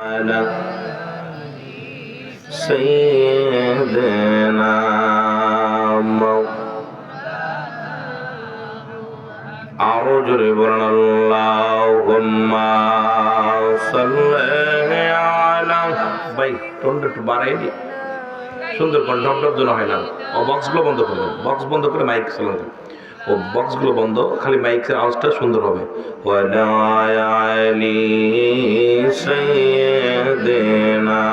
على سيدنا أرجو ربنا اللهم صل على ভাই টোনটা একটু বাড়াই দি সুন্দর করে ঢপ ঢপ যেন হয় না ও বক্সগুলো বন্ধ করবেন বক্স বন্ধ করে মাইক চালাতে ও বক্সগুলো বন্ধ খালি মাইকের আওয়াজটা সুন্দর হবে ওয়ালা আলি সাইয়্যিদিনা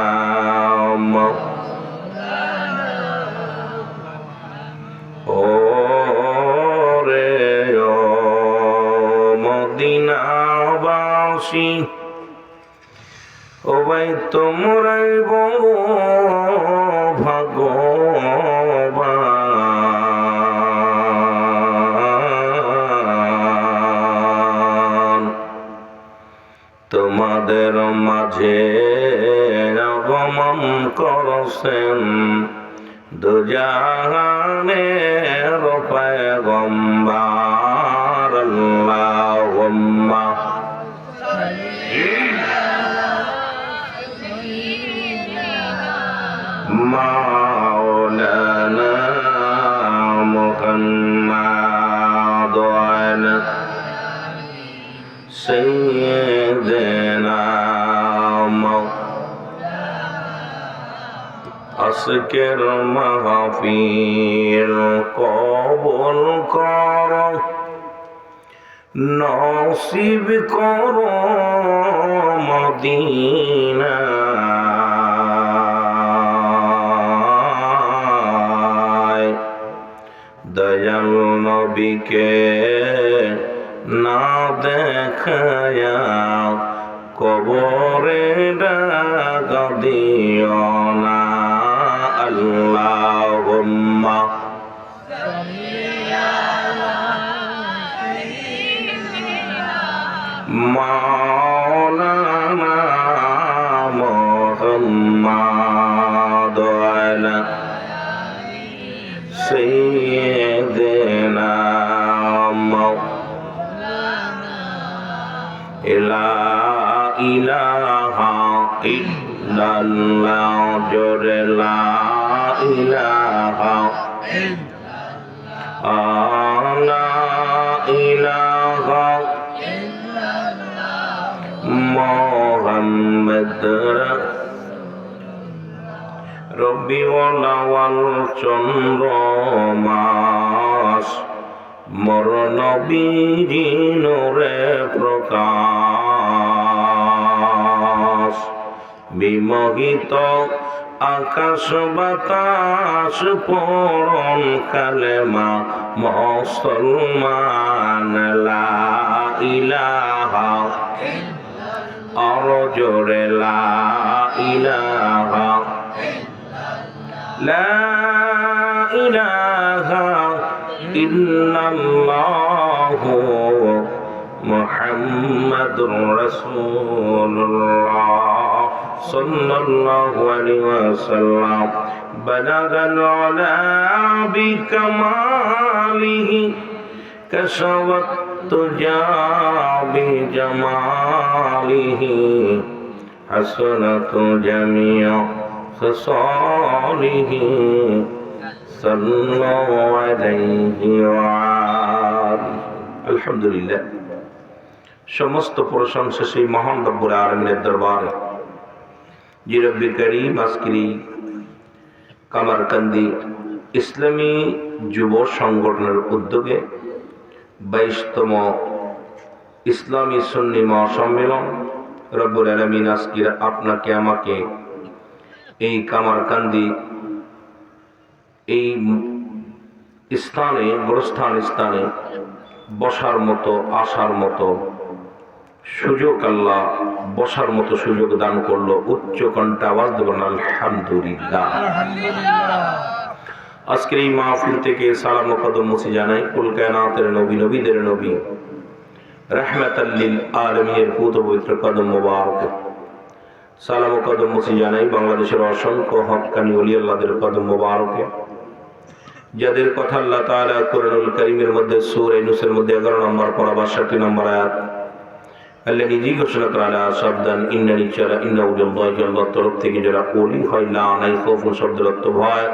ও রে ও মদিনাবাসী ও ভাই তোমরাই গো ভগবান তোমাদের মাঝে আগমন করছেন দুজাহানের পয়গম্বর আল্লাহুম্মা مولانا محمد وعلى سيدنا আজকের মাহফিল কবুল করো নসিব করো মদিনা দয়াল নবীকে না দেখায়া কবরে ডাকা দিও না আল্লাহুম্মা মাওলানা মুহাম্মদ ওয়ালা سيدنا لا إله إلا الله جل لا إله لا إله محمد রবিউল চন্দ্র মাস মোর নবীর নূরে প্রকাশ বিমোহিত আকাশ বাতাস পরম কালেমা মুসলমান লা ইলাহা আরো জোরে লা ইলাহা لا إله إلا الله محمد رسول الله صلى الله عليه وسلم بلغ العلا بكماله كشف الدجى بجماله حسنت جميع خصاله صلى عليه وآله الحمد لله সমস্ত প্রশংসা সেই মহান রব্বুল আলামিনের দরবারে যে রব্বি করিম আজকের কামারকান্দি ইসলামী যুব সংগঠনের উদ্যোগে 22তম ইসলামী সুন্নি মহাসম্মেলন রব্বুল আলামিন আজকের আপনাকে আমাকে এই কামারকান্দি এই স্থানে গোরস্থান স্থানে বসার মতো আসার মতো সুযোগ আল্লাহ বসার মতো সুযোগ দান করলো উচ্চ কণ্ঠে আওয়াজ দেবেন আলহামদুলিল্লাহ। আজকের এই মাহফিল থেকে সালাম ও কদম মুছি জানাই কুল কায়নাতের নবী নবীদের নবী রাহমাতাল লিল আলামিনের পুত পবিত্র কদম মোবারক সালাম ও কদম মুছি জানাই বাংলাদেশের অসংখ্য হক্কানি ওলি আল্লাহদের কদম মোবারকে যাদের কথা আল্লাহ তাআলা কোরআনুল কারীমের মধ্যে সূরা ইউনূসের মধ্যে 11 নম্বর পারা 62 নম্বর আয়াত আল্লাহ নিজেই ঘোষণা করা আলা সাবধান ইন্নানি চারা ইন্না উজুল্লাহি আল্লাহর তরফ থেকে যারা ওলি হয় লা নাই খৌফুন শব্দের অর্থ ভয়,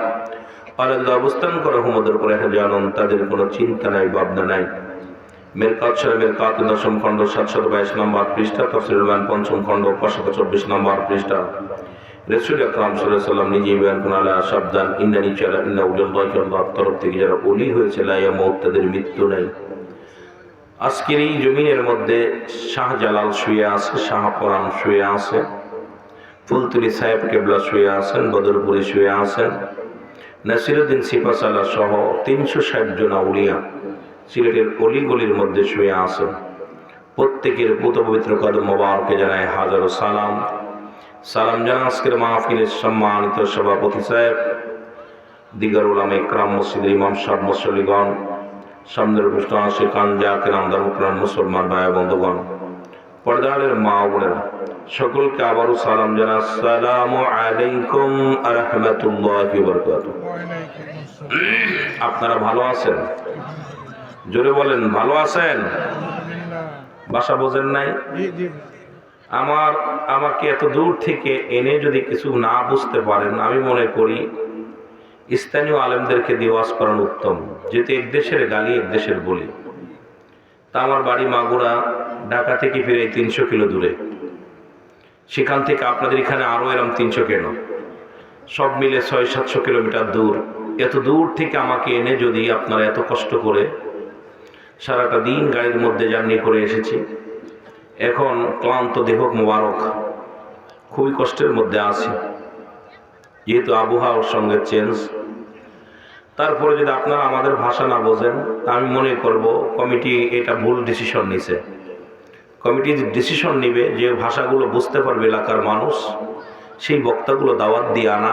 আর অবস্থান করা হুমদের করে জানন তাদের কোনো চিন্তা নাই ভাবনা নাই। মেরকাত শরীফ মেরকাত 10ম খণ্ড 722 নম্বর পৃষ্ঠা, তাফসীরুল বায়ান 5ম খণ্ড 524 নম্বর পৃষ্ঠা। রাসূল আকরাম সাল্লাল্লাহু আলাইহি ওয়াসাল্লাম নিজেই বয়ান করেন আলা সাবধান ইন্নানি চারা ইন্না উজুল্লাহি আল্লাহর তরফ থেকে যারা ওলি হয়েছে লা ইয়ামুত তাদের মৃত্যু নাই। আজকের এই জমিনের মধ্যে শাহজালাল শুয়ে আছে, শাহপরান শুয়ে আছে, ফুলতুলি সাহেব কেবলা শুয়ে আছেন, বদরপুরি শুয়ে আছেন, নাসিরউদ্দিন সিপাশালা সহ 360 জন আউলিয়া সিলেটের অলিগলির মধ্যে শুয়ে আছেন। প্রত্যেকের পুত পবিত্র কদম মোবারকে জানায় হাজারো সালাম। সালাম জানান আজকের মাহফিলের সম্মানিত সভাপতি সাহেব, দিগার উলামা ইকরাম, মসজিদের ইমাম সাহেব, মুসল্লিগণ, সামনের প্রশ্ন আসে কান জাকের আমদার মুকরাম মুসলমান ভাই বন্ধুগণ, পর্দারের মা বোনেরা, সকলকে আবারও সালাম জানা। আসসালামু আলাইকুম ওয়া রাহমাতুল্লাহি ওয়া বারাকাতুহু। আপনারা ভালো আছেন? জোরে বলেন, ভালো আছেন? ভাষা বোঝেন নাই? আমাকে এত দূর থেকে এনে যদি কিছু না বুঝতে পারেন, আমি মনে করি স্থানীয় আলেমদেরকে দিয়ে ওয়াজ করানো উত্তম, যেহেতু এক দেশের গালি এক দেশের বলি। তা আমার বাড়ি মাগুরা, ঢাকা থেকে ফিরে 300 কিলো দূরে, সেখান থেকে আপনাদের এখানে আরও এরম 300 কেন, সব মিলে 600-700 কিলোমিটার দূর। এত দূর থেকে আমাকে এনে যদি আপনারা এত কষ্ট করে সারাটা দিন গাড়ির মধ্যে জার্নি করে এসেছি, এখন ক্লান্ত দেহ মোবারক, খুবই কষ্টের মধ্যে আছি, যেহেতু আবহাওয়ার সঙ্গে চেঞ্জ। তারপরে যদি আপনারা আমাদের ভাষা না বোঝেন, আমি মনে করব কমিটি এটা ভুল ডিসিশন নিছে। কমিটি ডিসিশন নিবে যে ভাষাগুলো বুঝতে পারবে এলাকার মানুষ, সেই বক্তাগুলো দাওয়াত দিয়ে আনা,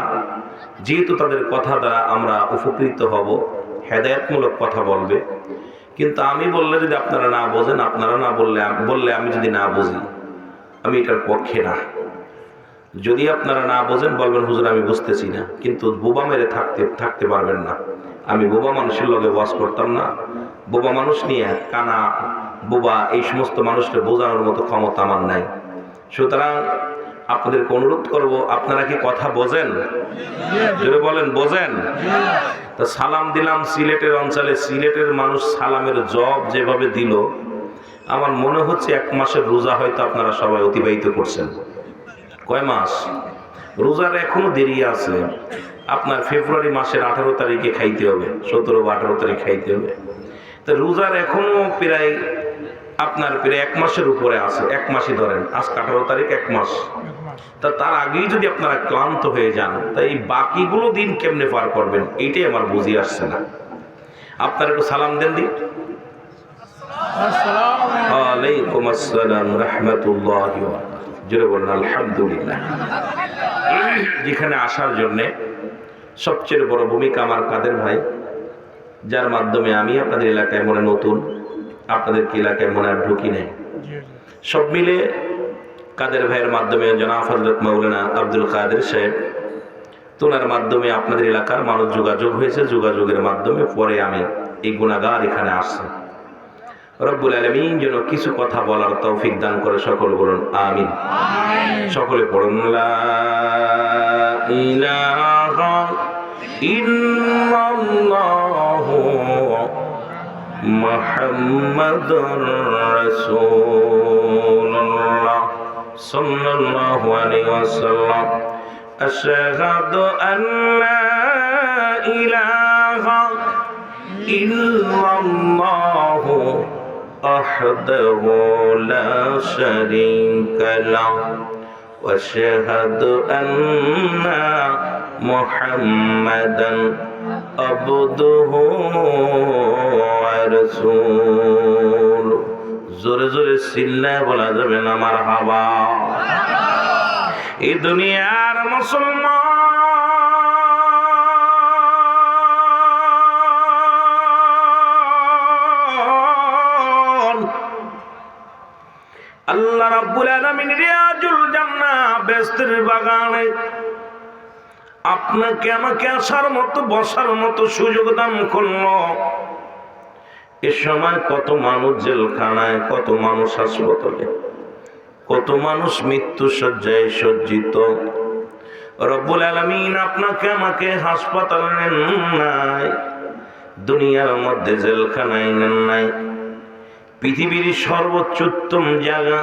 যেহেতু তাদের কথা দ্বারা আমরা উপকৃত হব, হেদায়েতমূলক কথা বলবে। কিন্তু আমি বললে যদি আপনারা না বোঝেন, আপনারা না বললে আমি যদি না বুঝি, আমি এটার পক্ষে না। যদি আপনারা না বোঝেন বলবেন হুজুর আমি বুঝতেছি না, কিন্তু বোবা মেরে থাকতে পারবেন না। আমি বোবা মানুষের লগে ওয়াজ করতাম না। বোবা মানুষ নিয়ে কানা বোবা এই সমস্ত মানুষকে বোঝানোর মতো ক্ষমতা আমার নাই। সুতরাং আপনাদেরকে অনুরোধ করব, আপনারা কি কথা বোঝেন? যদি বলেন বোঝেন, তা সালাম দিলাম সিলেটের অঞ্চলে। সিলেটের মানুষ সালামের জব যেভাবে দিল, আমার মনে হচ্ছে 1 মাসের রোজা হয়তো আপনারা সবাই অতিবাহিত করছেন। কয় মাস? রোজার এখনো দেরি আছে। আপনার ফেব্রুয়ারি মাসের 18 তারিখে খাইতে হবে, 17 বা 18 তারিখ খাইতে হবে। তো রোজার এখনো প্রায় 1 মাসের উপরে আছে। 1 মাসই ধরেন, আজ 18 তারিখ, 1 মাস। তার আগেই যদি আপনারা ক্লান্ত হয়ে যান, তাই এই বাকিগুলো দিন কেমনে পার করবেন, এইটাই আমার বুঝি আসছে না। আপনারা একটু সালাম দেন দি। ওয়ালাইকুম আসসালাম রাহমাতুল্লাহি ওয়া বারাকাতুহু। জোরে বলেন আলহামদুলিল্লাহ। যেখানে আসার জন্যে সবচেয়ে বড় ভূমিকা আমার কাদের ভাই, যার মাধ্যমে আমি আপনাদের এলাকায় মনে নতুন, আপনাদেরকে এলাকায় মনে আর ঢুকি নেই। সব মিলে কাদের ভাইয়ের মাধ্যমে জনাব হযরত মাওলানা আব্দুল কাদের সাহেব, তোনার মাধ্যমে আপনাদের এলাকার মানুষ যোগাযোগ হয়েছে। যোগাযোগের মাধ্যমে পরে আমি এই গুনাহগার এখানে আসছি। রব্বুল আলামিন যেন কিছু কথা বলার তৌফিক দান করে, সকল বলুন আমিন। সকলে পড়ুন লা ইলাহা ইল্লাল্লাহু মুহাম্মাদুর রাসূলুল্লাহ সাল্লাল্লাহু আলাইহি ওয়াসাল্লাম। আশহাদু আল্লা ইলাহা ইল্লাল্লাহু وحده لا شريك له واشهد ان محمدا عبده ورسوله। জোরে জোরে চিল্লায় বলা যাবে না মারহাবা। এই দুনিয়ার মুসলমান আল্লাহ রাব্বুল আলামিন রিয়াজুল জান্নাহ বেহেশতের বাগানে আপনাকে আমাকে আসার মতো বসার মতো সুযোগ দান করলো। এ সময় কত মানুষ জেলখানায়, কত মানুষ হাসপাতালে, কত মানুষ মৃত্যু শয্যায় সজ্জিত। রব্বুল আলামিন আপনাকে আমাকে হাসপাতালে নেন নাই, দুনিয়ার মধ্যে জেলখানায় নেন নাই, পৃথিবীর সর্বোচ্চ উত্তম জায়গা।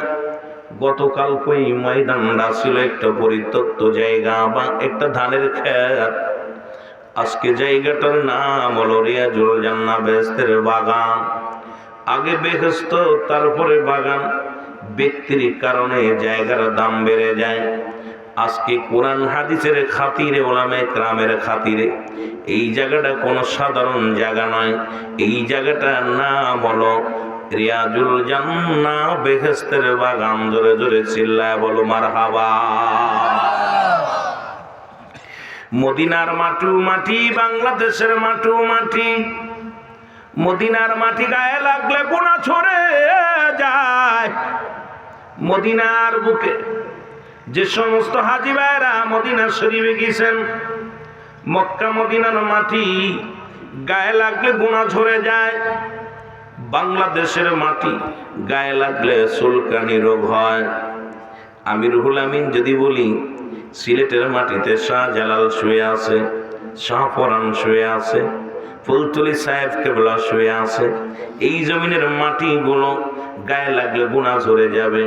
গতকাল কই ময়দানটা ছিল একটা পরিত্যক্ত জায়গা বা একটা ধানের ক্ষেত, আজকে জায়গাটার নাম হলো রিয়াজুল জান্নাহ, বেহেশতের বাগান। আগে বেহেশত তারপরে বাগান, ব্যক্তির কারণে জায়গার দাম বেড়ে যায়। আজকে কোরআন হাদিসের খাতিরে, ওলামায়ে কেরামের খাতিরে এই জায়গাটা কোনো সাধারণ জায়গা নয়, এই জায়গাটার নাম হলো রিয়াজুল জান্নাহ, বেহেশতের বাগান। জোরে জোরে চিল্লায় বলো মারহাবা। মদিনার মাটু মাটি, বাংলাদেশের মাটু মাটি, মদিনার মাটি গায়ে লাগলে গুনাহ ঝরে যায়। মদিনার বুকে যে সমস্ত হাজী ভাইরা মদিনা শরীফে গেছেন, মক্কা মদিনার মাটি গায়ে লাগলে গুনাহ ঝরে যায়। বাংলাদেশের মাটি গায়ে লাগলে চুলকানি রোগ হয়। আমি রুহুল আমিন যদি বলি সিলেটের মাটিতে শাহজালাল শুয়ে আছে, শাহপরান শুয়ে আছে, ফুলতলি সাহেব কেবলা শুয়ে আছে, এই জমিনের মাটিগুলো গায়ে লাগলে গুনাহ ঝরে যাবে।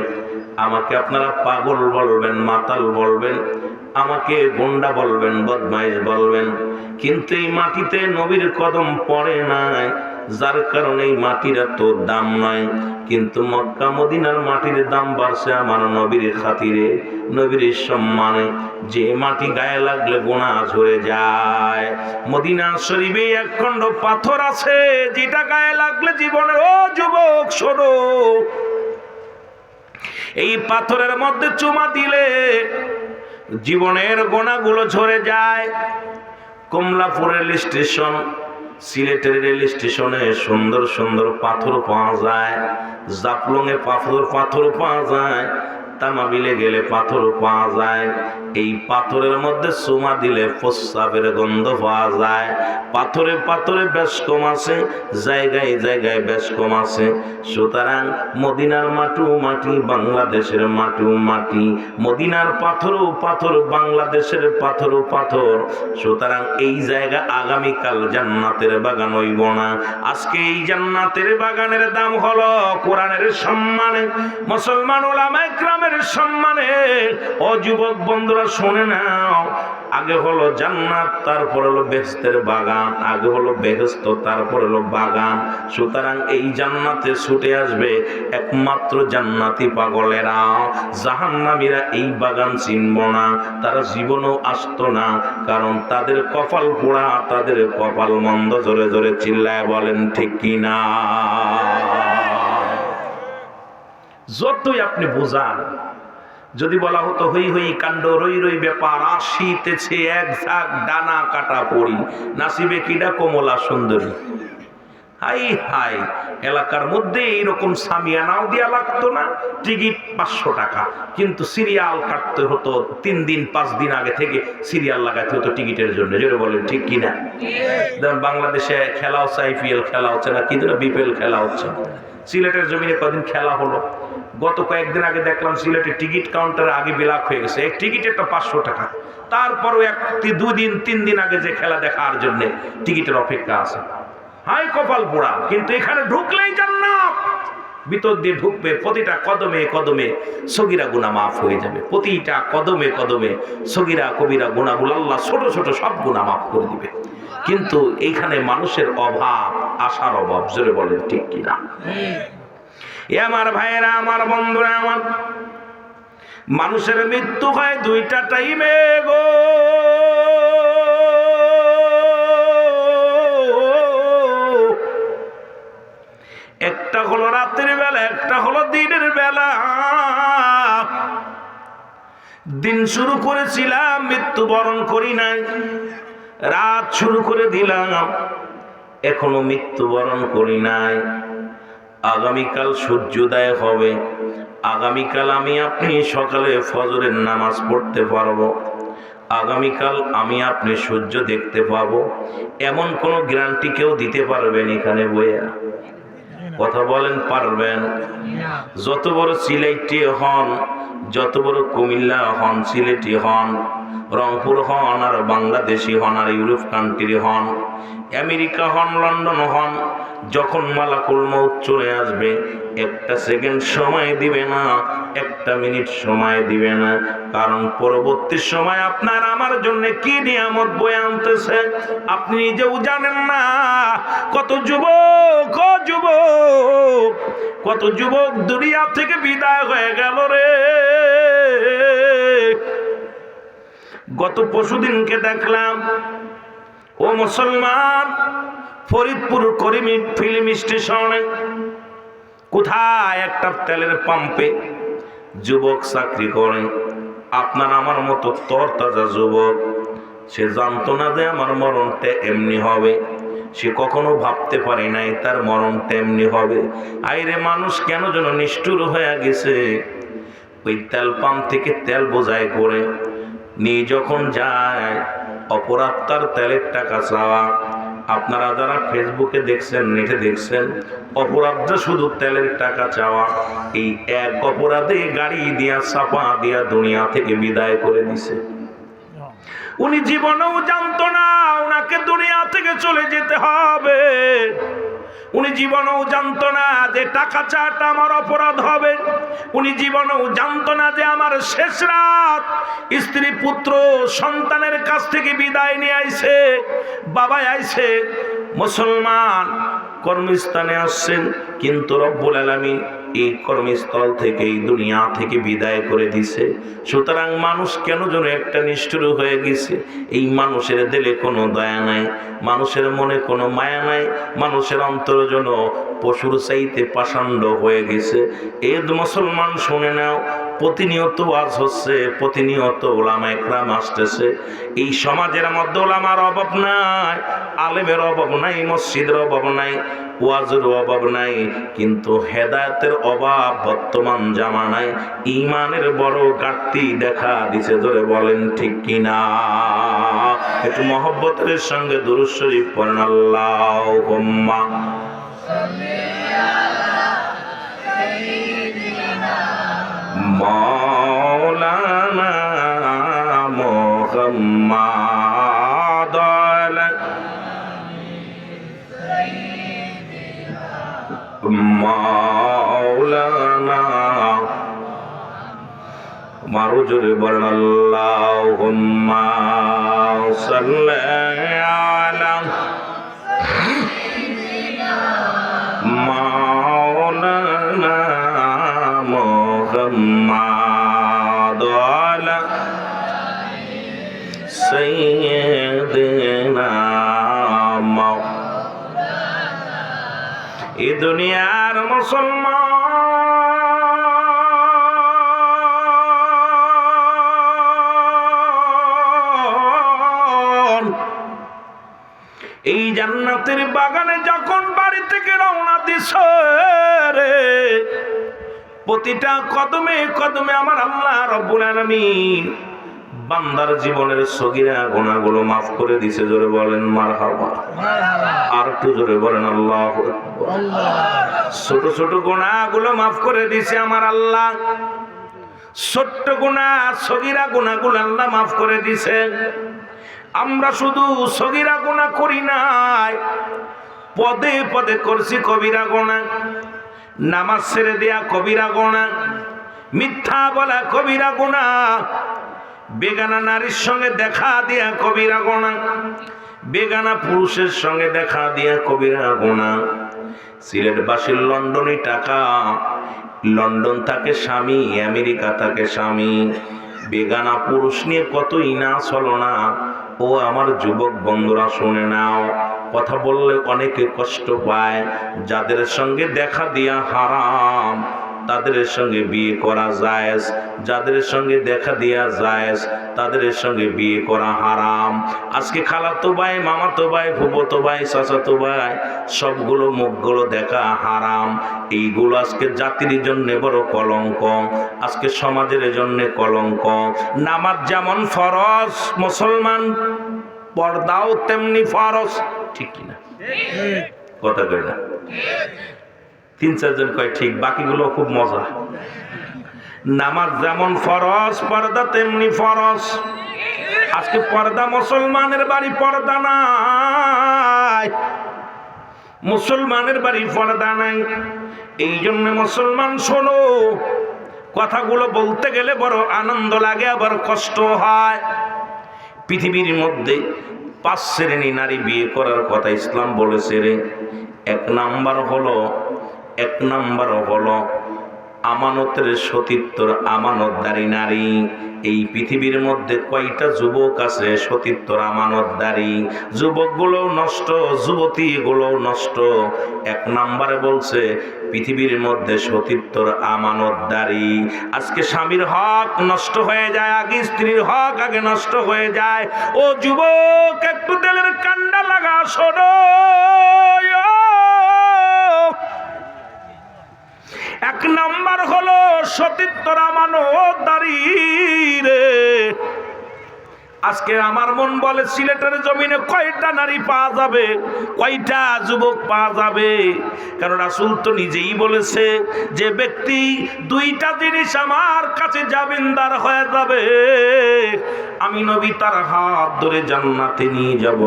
আমাকে আপনারা পাগল বলবেন, মাতাল বলবেন, আমাকে গুন্ডা বলবেন, বদমাইশ বলবেন, কিন্তু এই মাটিতে নবীর কদম পড়ে নাই, যার কারণে এই মাটির এত দাম নয়। কিন্তু মক্কা মদিনার মাটির দাম বাড়ছে আমার নবীর খাতিরে, নবীর সম্মানে। যে মাটি গায়ে লাগলে গুনাহ ঝরে যায়। মদিনা শরীফে এক খণ্ড পাথর আছে, যেটা গায়ে লাগলে জীবনের, ও যুবক শোনো, এই পাথরের মধ্যে চুমা দিলে জীবনের গোনাগুলো ঝরে যায়। কমলাপুর রেল স্টেশন, সিলেটের রেল স্টেশনে সুন্দর সুন্দর পাথর পাওয়া যায়, জাফলংয়ে পাথর পাওয়া যায়, তামাবিলে গেলে পাথর পাওয়া যায়। এই পাথরের মধ্যে চুমা দিলে প্রস্রাবের গন্ধ পাওয়া যায়। পাথরে পাথরে বেশ কম আছে, জায়গায় জায়গায় বেশ কম আছে। সুতরাং মদিনার মাটু মাটি, বাংলাদেশের মাটু মাটি, মদিনার পাথরও পাথর, বাংলাদেশের পাথরও পাথর। সুতরাং এই জায়গা আগামীকাল জান্নাতের বাগান হইব না। আজকে এই জান্নাতের বাগানের দাম হলো কোরআনের সম্মানে, মুসলমান উলামায়ে কেরামের সম্মানে। ও যুবক বন্ধুরা শুনে নাও, আগে হলো জান্নাত, তারপর হলো বেহেশতের বাগান, আগে হলো বেহেশত, তারপর হলো বাগান। সুতরাং এই জান্নাতে ছুটে আসবে একমাত্র জান্নাতি পাগলেরা। জাহান্নামীরা এই বাগান চিনব না, তারা জীবনেও আসতো না, কারণ তাদের কপাল পোড়া, তাদের কপাল মন্দ। জোরে জোরে চিল্লায় বলেন ঠিক কিনা? যতই আপনি বোঝান, যদি বলা হতো হই হই কাণ্ড রই রই ব্যাপার, আসিতেছে এক ঝাঁক ডানা কাটা পড়ি, নাসিবে কিডা কমলা সুন্দরী। হাই হাই, এলাকার মধ্যে এইরকম সামিয়ানাও দেওয়া লাগতো না, টিকিট 500 টাকা, কিন্তু সিরিয়াল কাটতে হতো 3 দিন 5 দিন আগে থেকে সিরিয়াল লাগাতে হতো টিকিটের জন্য। জোরে বলেন ঠিক কিনা? যেমন বাংলাদেশে খেলা হচ্ছে, IPL খেলা হচ্ছে না, কি যেন BPL খেলা হচ্ছে। সিলেটের জমিনে কদিন খেলা হলো, গত কয়েকদিন আগে দেখলাম সিলেটের টিকিট কাউন্টারে আগে বিলাক হয়ে গেছে, এক টিকিটেরটা 500 টাকা। তারপরও 2 দিন 3 দিন আগে যে খেলা দেখার জন্য টিকিটের অপেক্ষা আছে। হাই কপাল পোড়া, কিন্তু এখানে ঢুকলেই জান্নাত। ভিতর দিয়ে ঢুকবে, প্রতিটা কদমে কদমে সগীরা গুনাহ মাফ হয়ে যাবে, প্রতিটা কদমে কদমে সগীরা কবিরা গুনাহগুলো আল্লাহ ছোট ছোট সব গুনাহ মাফ করে দিবে। কিন্তু এইখানে মানুষের অভাব, আশার অভাব। জোরে বলেন ঠিক কিনা? এ আমার ভাইয়েরা, আমার বন্ধুরা, আমার মানুষের মৃত্যু হয় 2টা টাইমে গো। একটা হলো রাতের বেলা, একটা হলো দিনের বেলা। দিন শুরু করেছিলাম, মৃত্যুবরণ করি নাই, রাত শুরু করে দিলাম, এখনো মৃত্যুবরণ করি নাই। আগামীকাল সূর্যোদয় হবে, আগামীকাল আমি আপনি সকালে ফজরের নামাজ পড়তে পারবো, আগামীকাল আমি আপনি সূর্য দেখতে পাবো, এমন কোনো গ্যারান্টি কেউ দিতে পারবেন এখানে বইয়া? কথা বলেন পারবেন? যত বড় সিলেটি হন, যত বড় কুমিল্লা হন, সিলেটি হন, রংপুর হন, আর বাংলাদেশি হন, আর ইউরোপ কান্ট্রি হন, আমেরিকা হন, লন্ডন হন, যখন মালাকুল মউত চলে আসবে একটা সেকেন্ড সময় দিবে না, একটা মিনিট সময় দিবে না। কারণ পরবর্তী সময় আপনার আমার জন্য কি নিয়ামত বয়ে আনতেছে আপনি নিজেও জানেন না। কত যুবক, কত যুবক দুনিয়া থেকে বিদায় হয়ে গেল রে। গত পরশুদিনকে দেখলাম, ও মুসলমান, ফরিদপুর করিমি ফিল্ম স্টেশনে কোথায় একটা তেলের পাম্পে যুবক চাকরি করে। আপনার আমার মতো তরতাজা যুবক, সে জানতো না যে আমার মরণটা এমনি হবে। সে কখনো ভাবতে পারে নাই তার মরণটা এমনি হবে। আইরে মানুষ কেন যেন নিষ্ঠুর হয়ে গেছে। ওই তেল পাম্প থেকে তেল বোঝাই করে নিয়ে যখন যায়, অপরাধ তার তেলের টাকা চাওয়া। আপনারা যারা ফেসবুকে দেখছেন, নেটে দেখছেন, অপরাধটা শুধু তেলের টাকা চাওয়া। এই এক অপরাধে গাড়ি দিয়া চাপা দিয়া দুনিয়া থেকে বিদায় করে দিছে। উনি জীবনেও জানতো না ওনাকে দুনিয়া থেকে চলে যেতে হবে। উনি জীবনেও জানতো না যে টাকা চাটা আমার অপরাধ হবে। উনি জীবনেও জানতো না যে আমার শেষ রাত স্ত্রী পুত্র সন্তানের কাছ থেকে বিদায় নিয়ে আইছে, বাবা আইছে। মুসলমান কর্মস্থানে আসছেন, কিন্তু রব্বুল আলামিন এই কর্মস্থল থেকে এই দুনিয়া থেকে বিদায় করে দিছে। সুতরাং মানুষ কেন যেন একটা নিষ্ঠুর হয়ে গেছে। এই মানুষের দিলে কোনো দয়া নাই, মানুষের মনে কোনো মায়া নাই, মানুষের অন্তর যেন পশুর চাইতে পাষাণ্ড হয়ে গেছে। এই মুসলমান শুনে নাও, প্রতিনিয়ত ওয়াজ হচ্ছে, প্রতিনিয়ত ওলামা একরাম আসতেছে। এই সমাজের মধ্যে ওলামার অভাব নাই, আলেমের অভাব নাই, মসজিদের অভাব নাই, ওয়াজের অভাব নাই, কিন্তু হেদায়েতের অভাব বর্তমান জামানায় ঈমানের বড় ঘাটতি দেখা দিছে। ধরে বলেন ঠিক কিনা? একটু মহব্বতের সঙ্গে দুরূদ শরীফ পড়েন। আল্লাহুম্মা মাওলানা মুহাম্মাদ মাওলানা মারু জোরে বলেন আল্লাহুম্মা সাল্লি আলা মাওলানা মুহাম্মাদ ওয়ালা সাইয়্যিদিনা এ দুনিয়ার মুসলমান, এই জান্নাতের বাগানে যখন বাড়ি থেকে রওনা দিছে রে, প্রতিটা কদমে কদমে আমার আল্লাহ রব্বুল আলামিন বান্দার জীবনের সগীরা গুনাহগুলো মাফ করে দিছে। জোরে বলেন মারহাবা। আর একটু জোরে বলেন আল্লাহু আকবার। ছোট ছোট গুনাহগুলো মাফ করে দিছে আমার আল্লাহ। ছোট্ট গুনাহ, সগীরা গুনাহগুলো আল্লাহ মাফ করে দিছে। আমরা শুধু সগীরা গুনাহ করি নাই, পদে পদে করছি কবিরা গুনাহ। নামাজ ছেড়ে দেয়া কবিরা গুনাহ, মিথ্যা বলা কবিরা গুনাহ, বেগানা নারীর সঙ্গে দেখা দিয়া কবিরা গুনাহ, বেগানা পুরুষের সঙ্গে দেখা দিয়া কবিরা গুনাহ। সিলেটবাসীর লন্ডনে টাকা, লন্ডন থাকে স্বামী, আমেরিকা থাকে স্বামী, বেগানা পুরুষ নিয়ে কতই না ছলনা। ও আমার যুবক বন্ধুরা শুনে নাও, কথা বললে অনেকে কষ্ট পায়। যাদের সঙ্গে দেখা দিয়া হারাম তাদের সঙ্গে বিয়ে করা জায়েজ, যাদের সঙ্গে দেখা দিয়া জায়েজ তাদের সঙ্গে বিয়ে করা হারাম। আজকে খালাতো ভাই, মামাতো ভাই, ফুফাতো ভাই, চাচাতো ভাই, সবগুলো মুখগুলো দেখা হারাম। এইগুলো আজকে জাতির জন্য বড় কলঙ্ক, আজকে সমাজের জন্য কলঙ্ক। নামাজ যেমন ফরজ, মুসলমান পর্দাও তেমনি ফরজ, ঠিক কিনা? কথা কই না? 3-4 জন কয় ঠিক, বাকিগুলো খুব মজা। নামাজ যেমন ফরজ, পর্দা তেমনি ফরজ। আজকে পর্দা মুসলমানের বাড়ি পর্দা নাই, মুসলমানের বাড়ি পর্দা নাই। এই জন্য মুসলমান শোনো, কথাগুলো বলতে গেলে বড় আনন্দ লাগে, আবার কষ্ট হয়। পৃথিবীর মধ্যে 5 শ্রেণী নারী বিয়ে করার কথা ইসলাম বলেছে রে। এক নাম্বার হলো আমানতের সতীত্বর আমানতদারী নারী। এই পৃথিবীর মধ্যে কয়টা যুবক আছে সতীত্বর আমানতদারী? যুবকগুলো নষ্ট, যুবতীগুলো নষ্ট। 1 নম্বরে বলছে পৃথিবীর মধ্যে সতীত্বর আমানতদারী। আজকে স্বামীর হক নষ্ট হয়ে যায়, আগে স্ত্রীর হক আগে নষ্ট হয়ে যায়। ও যুবক, একটু তেলের কান্ডা লাগা, শোনো। 1 নাম্বার হলো সতীত্বর আমানতদারী রে। আজকে আমার মন বলে সিলেটের জমিনে কয়টা নারী পাওয়া যাবে, কয়টা যুবক পাওয়া যাবে? কারণ রাসূল তো নিজেই বলেছে যে ব্যক্তি 2টা জিনিস আমার কাছে জামিনদার হয়ে যাবে, আমি নবী তার হাত ধরে জান্নাতে নিয়ে যাব।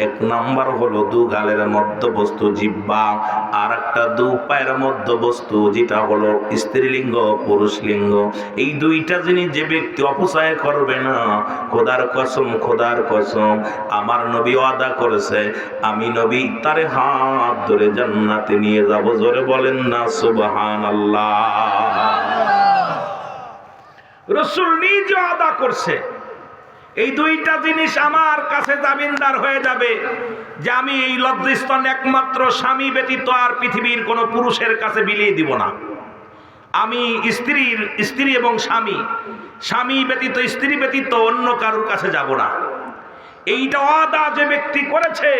1 নাম্বার হলো 2 গালের মধ্যবস্তু জিহ্বা, আর একটা 2 পায়ের মধ্যবস্তু, যেটা হলো স্ত্রীলিঙ্গ পুরুষলিঙ্গ। এই 2টা জিনিস যে ব্যক্তি অপচয় করবে না, খোদার কসম আমার নবী ওয়াদা করেছে, আমি নবী তার হাত ধরে জান্নাতে নিয়ে যাব। জোরে বলেন না সুবহানাল্লাহ। রাসূল নিজে ওয়াদা করছে, এই 2টা জিনিস আমার কাছে জামিনদার হয়ে যাবে, যে আমি এই লজ্জাস্থান একমাত্র স্বামী ব্যতীত আর পৃথিবীর কোনো পুরুষের কাছে বিলিয়ে দিব না। আমি স্ত্রী এবং স্বামী ব্যতীত, স্ত্রী ব্যতীত অন্য কারোর কাছে যাব না। এইটা ওয়াদা যে ব্যক্তি করেছে,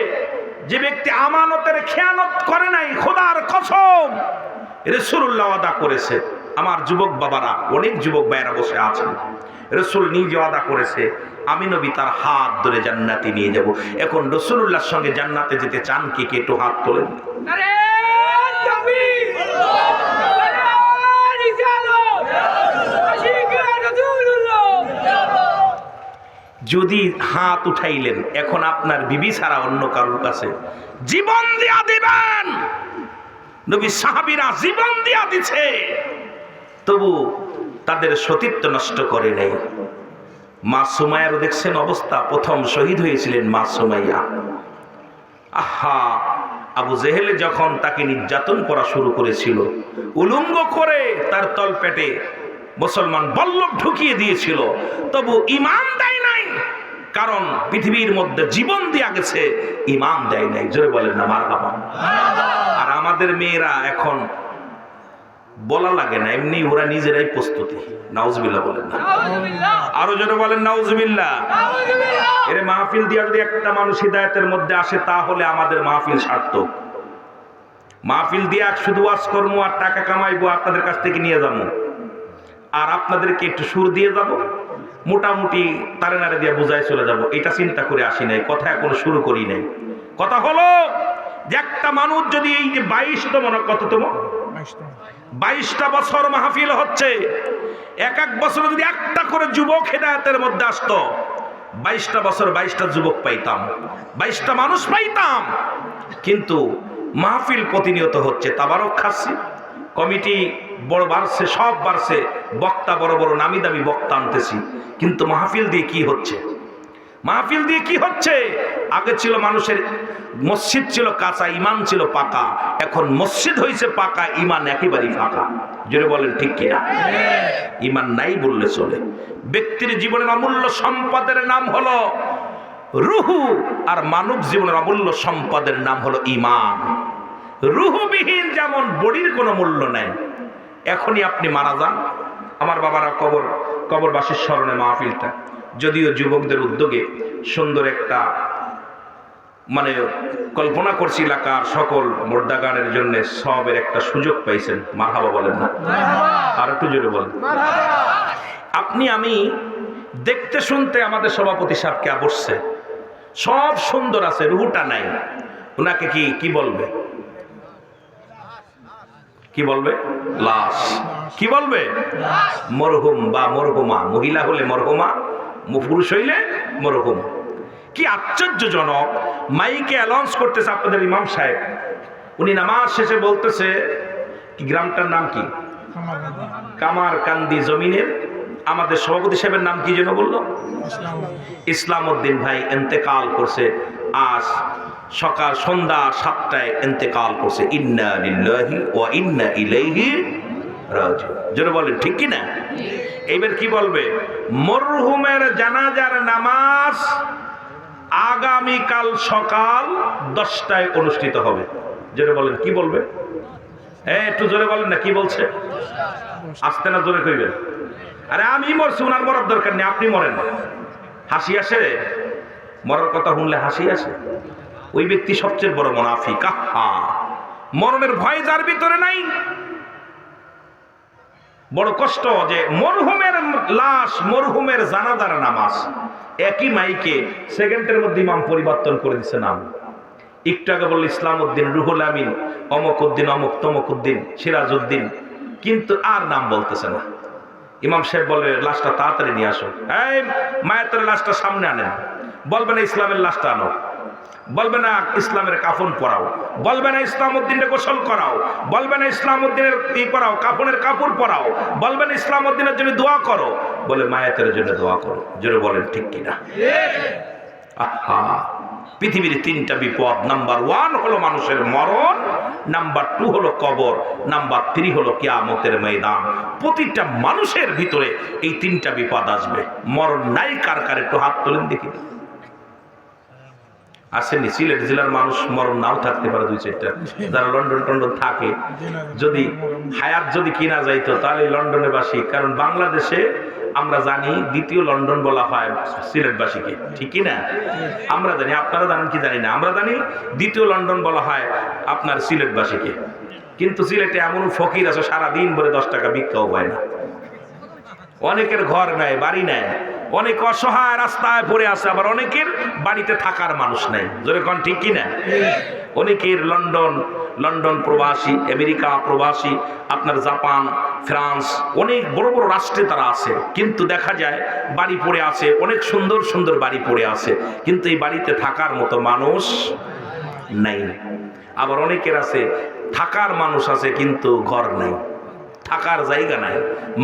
যে ব্যক্তি আমানতের খেয়ানত করে নাই, খোদার কসম রাসূলুল্লাহ ওয়াদা করেছে। আমার যুবক বাবারা, অনেক যুবক ভাইয়েরা বসে আছেন, রাসূল নিজে ওয়াদা করেছে, আমি নবী তার হাত ধরে জান্নাতে নিয়ে যাব। এখন রাসূলুল্লাহর সঙ্গে জান্নাতে যেতে চান কে কে? একটু হাত তোলেন। যদি হাত উঠাইলেন, এখন আপনার বিবি ছাড়া অন্য কারোর কাছে জীবন দিয়া দিবেন। নবী সাহাবীরা জীবন দিয়া দিছে, তবু তাদের সতীত্ব নষ্ট করে নাই। মা সুমাইয়ার দেখছেন অবস্থা, প্রথম শহীদ হয়েছিলেন মা সুমাইয়া। আহা, আবু জেহেল যখন তাকে নির্যাতন করা শুরু করেছিল, উলঙ্গ করে তার তলপেটে মুসলমান বল্লভ ঢুকিয়ে দিয়েছিল, তবু ঈমান দেয় নাই। কারণ পৃথিবীর মধ্যে জীবন দিয়া গেছে, ঈমান দেয় নাই। জোরে বলেন না মারহাবা। আর আমাদের মেয়েরা এখন বলা লাগে না, এমনি ওরা নিজেরাই প্রস্তুতি। নাউজুবিল্লাহ বলেন না, আরো জোরে বলেন নাউজুবিল্লাহ। এর মাহফিল দিয়া যদি একটা মানুষ হিদায়াতের মধ্যে আসে, তাহলে আমাদের মাহফিল সার্থক। মাহফিল দিয়া শুধু ওয়াজ করবো আর টাকা কামাইবো, আপনাদের কাছ থেকে নিয়ে যাবো, আর আপনাদেরকে একটু সুর দিয়ে যাব, মোটামুটি তারে নারে দিয়ে বুঝায় চলে যাব, এটা চিন্তা করে আসি নাই, কথা এখনো শুরু করি নাই। কথা হলো যে একটা মানুষ যদি এই যে 22তম না কততম 22টা বছর মাহফিল হচ্ছে, এক বছরে যদি একটা করে যুবক হেদায়েতের মধ্যে আসতো, 22টা বছর 22টা যুবক পাইতাম, 22টা মানুষ পাইতাম। কিন্তু মাহফিল প্রতিনিয়ত হচ্ছে, তাবারক খাচ্ছি, কমিটি বড় বাড়ছে, সব বাড়ছে, বক্তা বড় বড় নামি দামি বক্তা আনতেছি, কিন্তু মাহফিল দিয়ে কি হচ্ছে? মাহফিল দিয়ে কি হচ্ছে? আগে ছিল মানুষের মসজিদ ছিল কাঁচা, ঈমান ছিল পাকা, এখন মসজিদ হয়েছে পাকা, ঈমান একেবারেই ফাঁকা। জোরে বলেন ঠিক কিনা? ঈমান নাই বললে চলে। ব্যক্তির জীবনের অমূল্য সম্পদের নাম হলো রুহু, আর মানব জীবনের অমূল্য সম্পদের নাম হলো ঈমান। রুহুবিহীন যেমন বডির কোনো মূল্য নেই। এখনই আপনি মারা যান, আমার বাবারা কবরবাসীর স্মরণে মাহফিলটা, যদিও যুবকদের উদ্যোগে সুন্দর একটা কল্পনা করছি, এলাকার সকল মোর্দাগানের জন্য সবের একটা সুযোগ পাইছেন। মারহাবা বলেন না? আর একটু জোরে বলেন। আপনি আমি দেখতে শুনতে আমাদের সভাপতি সাহেব কে বসছে, সব সুন্দর আছে, রুহুটা নাই, ওনাকে কি বলবে? কি বলবে? লাশ। কি বলবে? মরহুম বা মরহুমা। মহিলা হলে মরহুমা, পুরুষ হইলে মরহুম। কি আশ্চর্যজনক! মাইকে অ্যানাউন্স করতেছে আপনাদের ইমাম সাহেব, উনি নামাজ শেষে বলতেছে, কি গ্রামটার নাম কি? কামারকান্দি জমিনের আমাদের সভাপতি সাহেবের নাম কি যেন বললো? ইসলাম উদ্দিন ভাই ইন্তেকাল করছে আজ সকাল সন্ধ্যা 7টায় ইন্তেকাল করছে। ইন্না লিল্লাহি ওয়া ইন্না ইলাইহি রাজিউন। জোরে বলেন ঠিক কি না? এইবার কি বলবে? মরহুমের জানাজার নামাজ আগামীকাল সকাল 10টায় অনুষ্ঠিত হবে। জোরে বলেন কি বলবে? একটু জোরে বলেন না, কি বলছে? আসতে না, জোরে কইবেন। আরে আমি মরছি, উনার মরার দরকার নেই, আপনি মরেন। হাসি আসে? মরার কথা শুনলে হাসি আসে? ওই ব্যক্তি সবচেয়ে বড় মুনাফিক। মরণের ভয় যার ভিতরে নাই, বড় কষ্ট যে মরহুমের লাশ, মরহুমের জানাজার নামাজ একই মাইকে সেকেন্ডের মধ্যে ইমাম পরিবর্তন করে দিচ্ছে নাম। একটু আগে বলল ইসলাম উদ্দিন, রুহুল আমিন, অমক উদ্দিন, অমক তমক উদ্দিন, সিরাজ উদ্দিন, কিন্তু আর নাম বলতেছে না। ইমাম সাহেব বলে লাশটা তাড়াতাড়ি নিয়ে আসো, এই মায়াতের লাশটা সামনে আনেন। বলবে না ইসলামের লাশটা আনো, বলবে না ইসলামের কাফন পরাও, বলবে না ইসলাম উদ্দিনের গোসল করাও, বলবে না ইসলাম উদ্দিনের ই করাও, কাফনের কাপড় পরাও, বলবে না ইসলাম উদ্দিনের জন্য দোয়া করো, বলে মায়াতের জন্য দোয়া করো। জোরে বলেন ঠিক কিনা? পৃথিবীর 3টা বিপদ। নাম্বার 1 হলো মানুষের মরণ, নাম্বার 2 হলো কবর, নাম্বার 3 হলো কিয়ামতের ময়দান। প্রতিটা মানুষের ভিতরে এই 3টা বিপদ আসবে। মরণ নাই কার কার? একটু হাত তোলেন দেখি। আসেনি? সিলেট জেলার মানুষ মরণ নাও থাকতে পারে 2-4টা, যারা লন্ডন টন্ডন থাকে। যদি হায়াত যদি কিনা যাইতো তাহলে লন্ডনে বাসী, কারণ বাংলাদেশে আমরা জানি দ্বিতীয় লন্ডন বলা হয় সিলেটবাসীকে, ঠিক কি না? আমরা জানি, আপনারা জানেন কি জানি না, আমরা জানি দ্বিতীয় লন্ডন বলা হয় আপনার সিলেটবাসীকে। কিন্তু সিলেটে এমন ফকির আছে সারাদিন ভরে 10 টাকা ভিক্ষাও পায় না। অনেকের ঘর নাই, বাড়ি নাই, অনেক অসহায় রাস্তায় পড়ে আছে, আবার অনেকের বাড়িতে থাকার মানুষ নাই। জোরে কোন ঠিক কি না? অনেকের লন্ডন প্রবাসী, আমেরিকা প্রবাসী, আপনার জাপান, ফ্রান্স, অনেক বড় বড় রাষ্ট্রে তারা আছে, কিন্তু দেখা যায় বাড়ি পড়ে আছে, অনেক সুন্দর সুন্দর বাড়ি পড়ে আছে, কিন্তু এই বাড়িতে থাকার মতো মানুষ নাই। আবার অনেকের আছে থাকার মানুষ আছে কিন্তু ঘর নাই, থাকার জায়গা নাই।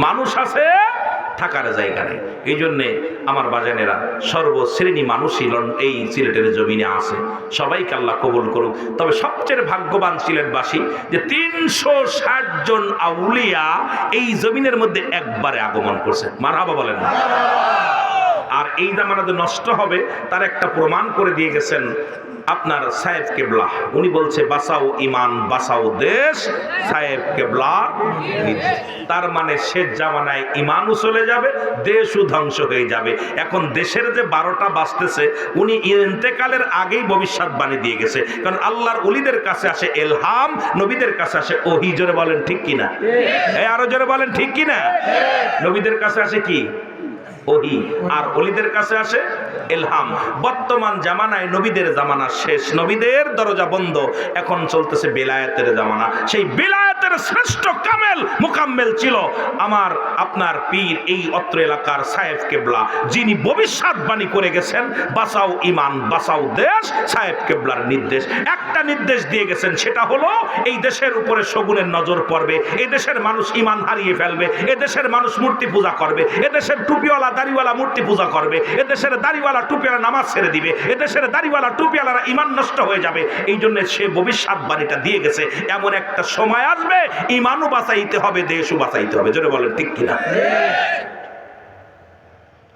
মানুষ আছে, থাকার জায়গা নেই। এই জন্যে আমার বাজানেরা, সর্বশ্রেণী মানুষই এই সিলেটের জমিনে আছে। সবাইকে আল্লাহ কবুল করুক। তবে সবচেয়ে ভাগ্যবান সিলেটবাসী যে 360 জন আউলিয়া এই জমিনের মধ্যে একবারে আগমন করছে। মারহাবা বলেন না? আর এই জামানা যে নষ্ট হবে তার একটা প্রমাণ করে দিয়ে গেছেন আপনার সাহেব কেবলা। উনি বলছে বাঁচাও ইমান, বাঁচাও দেশ, সাহেব কেবলার নির্দেশ। তার মানে শেষ জামানায় ইমানও চলে যাবে, দেশও ধ্বংস হয়ে যাবে। এখন দেশের যে 12টা বাজতেছে, উনি ইন্তেকালের আগেই ভবিষ্যৎবাণী দিয়ে গেছে। কারণ আল্লাহর ওলিদের কাছে আসে এলহাম, নবীদের কাছে আসে ওহী। জোরে বলেন ঠিক কিনা? আরো জোরে বলেন ঠিক কিনা? নবীদের কাছে আসে কি? ওহী, আর ওলিদের কাছে আসে ইলহাম। বর্তমান জামানায় নবীদের জামানা শেষ, নবীদের দরজা বন্ধ, এখন চলতেছে বেলায়েতের জামানা। সেই বেলায়েতের শ্রেষ্ঠ কামেল মুকাম্মেল ছিল আমার আপনার পীর, এই অত্র এলাকার সাহেব কেবলা, যিনি ভবিষ্যৎবাণী করে গেছেন বাঁচাও ইমান, বাঁচাও দেশ। সাহেব কেবলার নির্দেশ, একটা নির্দেশ দিয়ে গেছেন, সেটা হলো এই দেশের উপরে শগুনের নজর পড়বে, এই দেশের মানুষ ইমান হারিয়ে ফেলবে, এ দেশের মানুষ মূর্তি পূজা করবে, এ দেশের টুপিওয়ালা দাড়িওয়ালা মূর্তি পূজা করবে, এ দেশের দাড়িওয়ালা টুপিওয়ালা নামাজ ছেড়ে দিবে, এ দেশের দাড়িওয়ালা টুপিওয়ালারা ইমান নষ্ট হয়ে যাবে। এই জন্য সে ভবিষ্যৎবাণীটা দিয়ে গেছে, এমন একটা সময় আসবে ইমানও বাঁচাইতে হবে, দেশও বাঁচাইতে হবে। জোরে বলেন ঠিক কিনা?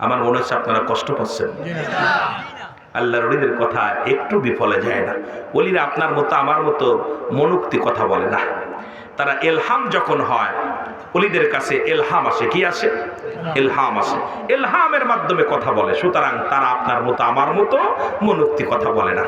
আমার মনে হচ্ছে আপনারা কষ্ট পাচ্ছেন। আল্লাহর ওলিদের কথা একটু বিফলে যায় না। ওলিরা আপনার মতো আমার মতো মনোক্তি কথা বলে না। তারা এলহাম যখন হয়, ওলিদের কাছে এলহাম আসে। কি আসে? এলহাম আসে, এলহামের মাধ্যমে কথা বলে। সুতরাং তারা আপনার মতো আমার মতো মনোক্তি কথা বলে না।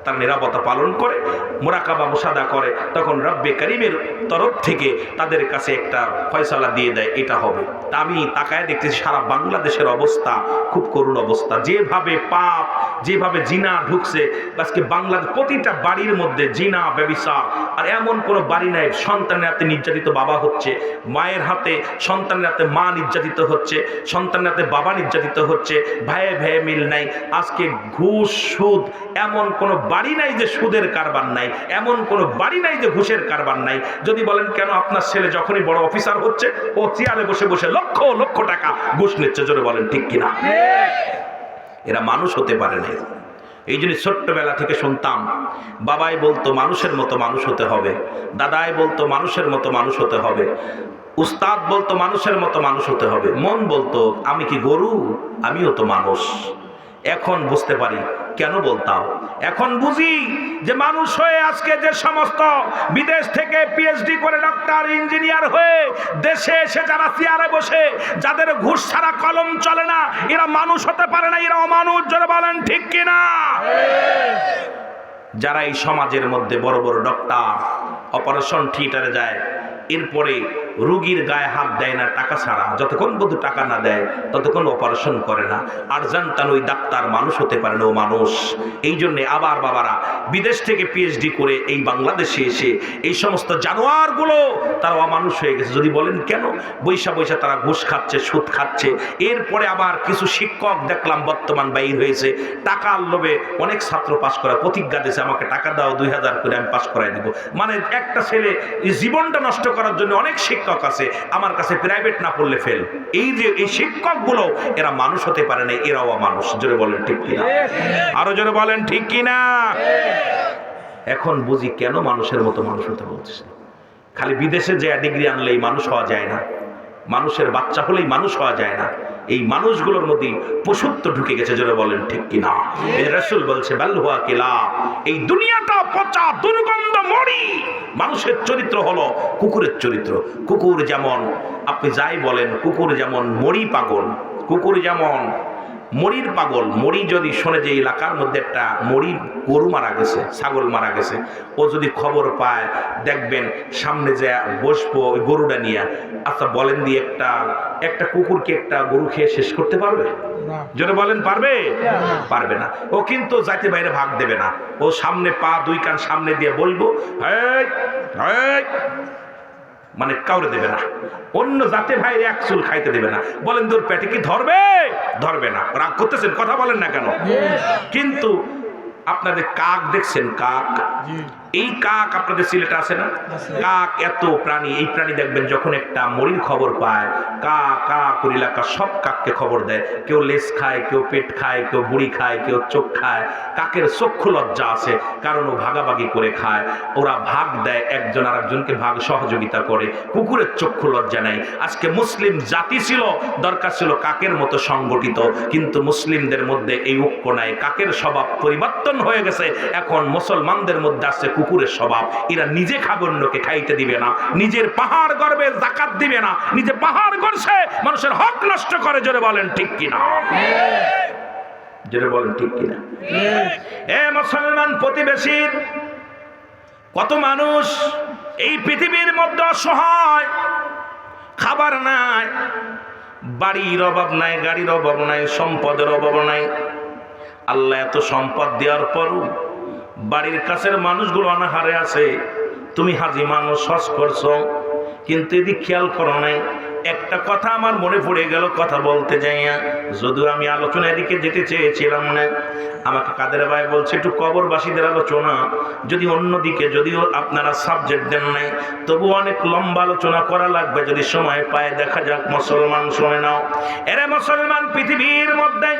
তারা নিরাপত্তা পালন করে, মুরাকাবা মুশাদা করে, তখন রব্বে করিমের তরফ থেকে তাদের কাছে একটা ফয়সালা দিয়ে দেয়, এটা হবে। তা আমি তাকায় দেখতেছি সারা বাংলাদেশের অবস্থা খুব করুণ অবস্থা। যেভাবে পাপ, যেভাবে জিনা ঢুকছে, আজকে বাংলাদেশ প্রতিটা বাড়ির মধ্যে জিনা, ব্যভিচার, আর এমন কোনো বাড়ি নাই সন্তানের হাতে নির্যাতিত বাবা হচ্ছে, মায়ের হাতে সন্তানের হাতে মা নির্যাতিত হচ্ছে, সন্তানের হাতে বাবা নির্যাতিত হচ্ছে, ভাইয়ে ভাইয়ে মিল নাই। আজকে ঘুষ, সুদ, এমন কোনো বাড়ি নাই যে সুদের কারবার নাই, এমন কোনো বাড়ি নাই যে ঘুষের কারবার নাই। যদি বলেন কেন, আপনার ছেলে যখনই বড় অফিসার হচ্ছে ও চেয়ারে বসে বসে লক্ষ লক্ষ টাকা ঘুষ নিচ্ছে, জোরে বলেন ঠিক কিনা? এরা মানুষ হতে পারে না। এই জন্য ছোট্টবেলা থেকে শুনতাম, বাবাই বলতো মানুষের মতো মানুষ হতে হবে, দাদাই বলতো মানুষের মতো মানুষ হতে হবে, উস্তাদ বলতো মানুষের মতো মানুষ হতে হবে, মন বলতো আমি কি গরু, আমিও তো মানুষ। এখন বুঝতে পারি কেন বলতাম। এখন বুঝি যে মানুষ হয়ে আজকে যে সমস্ত বিদেশ থেকে পিএইচডি করে ডক্টর, ইঞ্জিনিয়ার হয়ে দেশে এসে যারা চেয়ারে বসে, যাদের ঘুষ ছাড়া কলম চলে না, এরা মানুষ হতে পারে না, এরা অমানুষ। জোরে বলেন ঠিক কিনা? যারা এই সমাজের মধ্যে বড় বড় ডক্টর, অপারেশন থিয়েটারে যায়, এরপরে রোগীর গায়ে হাত দেয় না টাকা ছাড়া, যতক্ষণ পর্যন্ত টাকা না দেয় ততক্ষণ অপারেশন করে না। আর জানতাম ওই ডাক্তার মানুষ হতে পারে না, ও মানুষ। এই জন্যে আবার বাবারা বিদেশ থেকে পিএইচডি করে এই বাংলাদেশে এসে এই সমস্ত জানোয়ারগুলো তারা অমানুষ হয়ে গেছে। যদি বলেন কেন, বৈশা বৈশা তারা ঘুষ খাচ্ছে, সুদ খাচ্ছে। এরপরে আবার কিছু শিক্ষক দেখলাম বর্তমান বাইর হয়েছে, টাকার লোভে অনেক ছাত্র পাশ করা, প্রতিজ্ঞা দিয়েছে আমাকে টাকা দাও 2000 করে আমি পাশ করাই দেবো। মানে একটা ছেলে জীবনটা নষ্ট করার জন্য অনেক শিক্ষক আছে, আমার কাছে প্রাইভেট না পড়লে ফেল। এই যে এই শিক্ষকগুলো, এরা মানুষ হতে পারে না, এরাও মানুষ। জোরে বলেন ঠিক কিনা? আরো জোরে বলেন ঠিক কিনা? এখন বুঝি কেন মানুষের মতো মানুষ হতে বলছে। খালি বিদেশে যে ডিগ্রি আনলেই মানুষ হওয়া যায় না, মানুষের বাচ্চা হলেই মানুষ হওয়া যায় না। এই মানুষগুলোর মধ্যে পশুত্ব ঢুকে গেছে। জোরে বলেন ঠিক কিনা? এই রাসূল বলছে বাল হুয়া কিলা, এই দুনিয়াটা পচা দুর্গন্ধ মরি। মানুষের চরিত্র হলো কুকুরের চরিত্র। কুকুর যেমন, আপনি যাই বলেন, কুকুর যেমন মরি পাগল, কুকুর যেমন মরির পাগল। মরি যদি শোনে যে এলাকার মধ্যে একটা মরি গরু মারা গেছে, ছাগল মারা গেছে, ও যদি খবর পায়, দেখবেন সামনে যে বসবো ওই গরুটা নিয়ে। আচ্ছা বলেন দিয়ে একটা কুকুরকে একটা গরু খেয়ে শেষ করতে পারবে? জোরে বলেন পারবে? পারবে না। ও কিন্তু যাইতে বাইরে ভাগ দেবে না, ও সামনে পা দুই কান সামনে দিয়ে বলবো, মানে কাউরে দেবে না, অন্য জাতে ভাইরে এক চুল খাইতে দেবে না। বলেন তোর পেটে কি ধরবে? ধরবে না। রাগ করতেছেন, কথা বলেন না কেন? কিন্তু আপনাদের কাক দেখছেন, কাক, এই কাক আপনাদের সিলেটে আছে না? কাক এত প্রাণী, এই প্রাণী দেখবেন যখন একটা মরির খবর পায়, কা কা করে এলাকা সব কাককে খবর দেয়। কেউ লেজ খায়, কেউ পেট খায়, কেউ বুড়ি খায়, কেউ চোখ খায়। কাকের চক্ষু লজ্জা আছে, কারণ ও ভাগাভাগি করে খায়, ওরা ভাগ দেয়, একজন আর একজনকে ভাগ সহযোগিতা করে। কুকুরের চক্ষু লজ্জা নাই। আজকে মুসলিম জাতি ছিল, দরকার ছিল কাকের মতো সংগঠিত, কিন্তু মুসলিমদের মধ্যে এই ঐক্য নাই। কাকের স্বভাব পরিবর্তন হয়ে গেছে, এখন মুসলমানদের মধ্যে আছে কুকুরের স্বভাব। এরা নিজে খাবে, অন্যকে খাইতে দিবে না, নিজের পাহাড় গর্বে যাকাত দিবে না, নিজে পাহাড় গড়ছে, মানুষের হক নষ্ট করে। জোরে বলেন ঠিক কিনা? জোরে বলেন ঠিক কিনা? এ মুসলমান প্রতিবেশী, কত মানুষ এই পৃথিবীর মধ্যে অসহায়, খাবার নাই, বাড়ির অভাব নাই, গাড়ির অভাব নাই, সম্পদের অভাব নাই। আল্লাহ এত সম্পদ দেওয়ার পরও বাড়ির কাছের মানুষগুলো অনাহারে আছে। তুমি হাজি মানুষ, হজ করছো, কিন্তু এদিক খেয়াল করো নাই। একটা কথা আমার মনে পড়ে গেল, কথা বলতে যাইয়া, যদিও আমি আলোচনা এদিকে যেতে চেয়েছিলাম না। আমাকে কাদের ভাই বলছে একটু কবরবাসীদের আলোচনা, যদি অন্যদিকে, যদিও আপনারা সাবজেক্ট দেন নাই, তবু অনেক লম্বা আলোচনা করা লাগবে, যদি সময় পায়। দেখা যাক। মুসলমান শুনে নাও, এরে মুসলমান, পৃথিবীর মধ্যে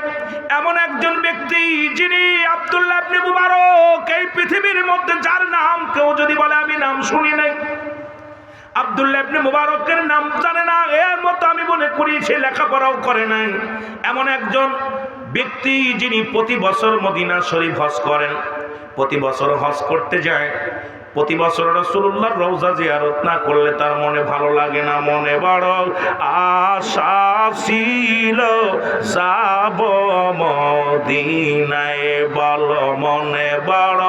এমন একজন ব্যক্তি যিনি আব্দুল্লাহ ইবনে মুবারক, এই পৃথিবীর মধ্যে যার নাম কেউ যদি বলে আমি নাম শুনি নাই, আব্দুল্লাহ ইবনে মুবারকের নাম জানে না, এর মতো আমি মনে করি সে লেখাপড়াও করে নাই। এমন একজন ব্যক্তি যিনি প্রতি বছর মদিনা শরীফ হজ করেন, প্রতি বছর হজ করতে যায়। প্রতি বছর রাসূলুল্লাহর রওজা জিয়ারত না করলে তার মনে ভালো লাগে না। মনে বড় আশা ছিল যাব মদিনায়, বল মনে বড়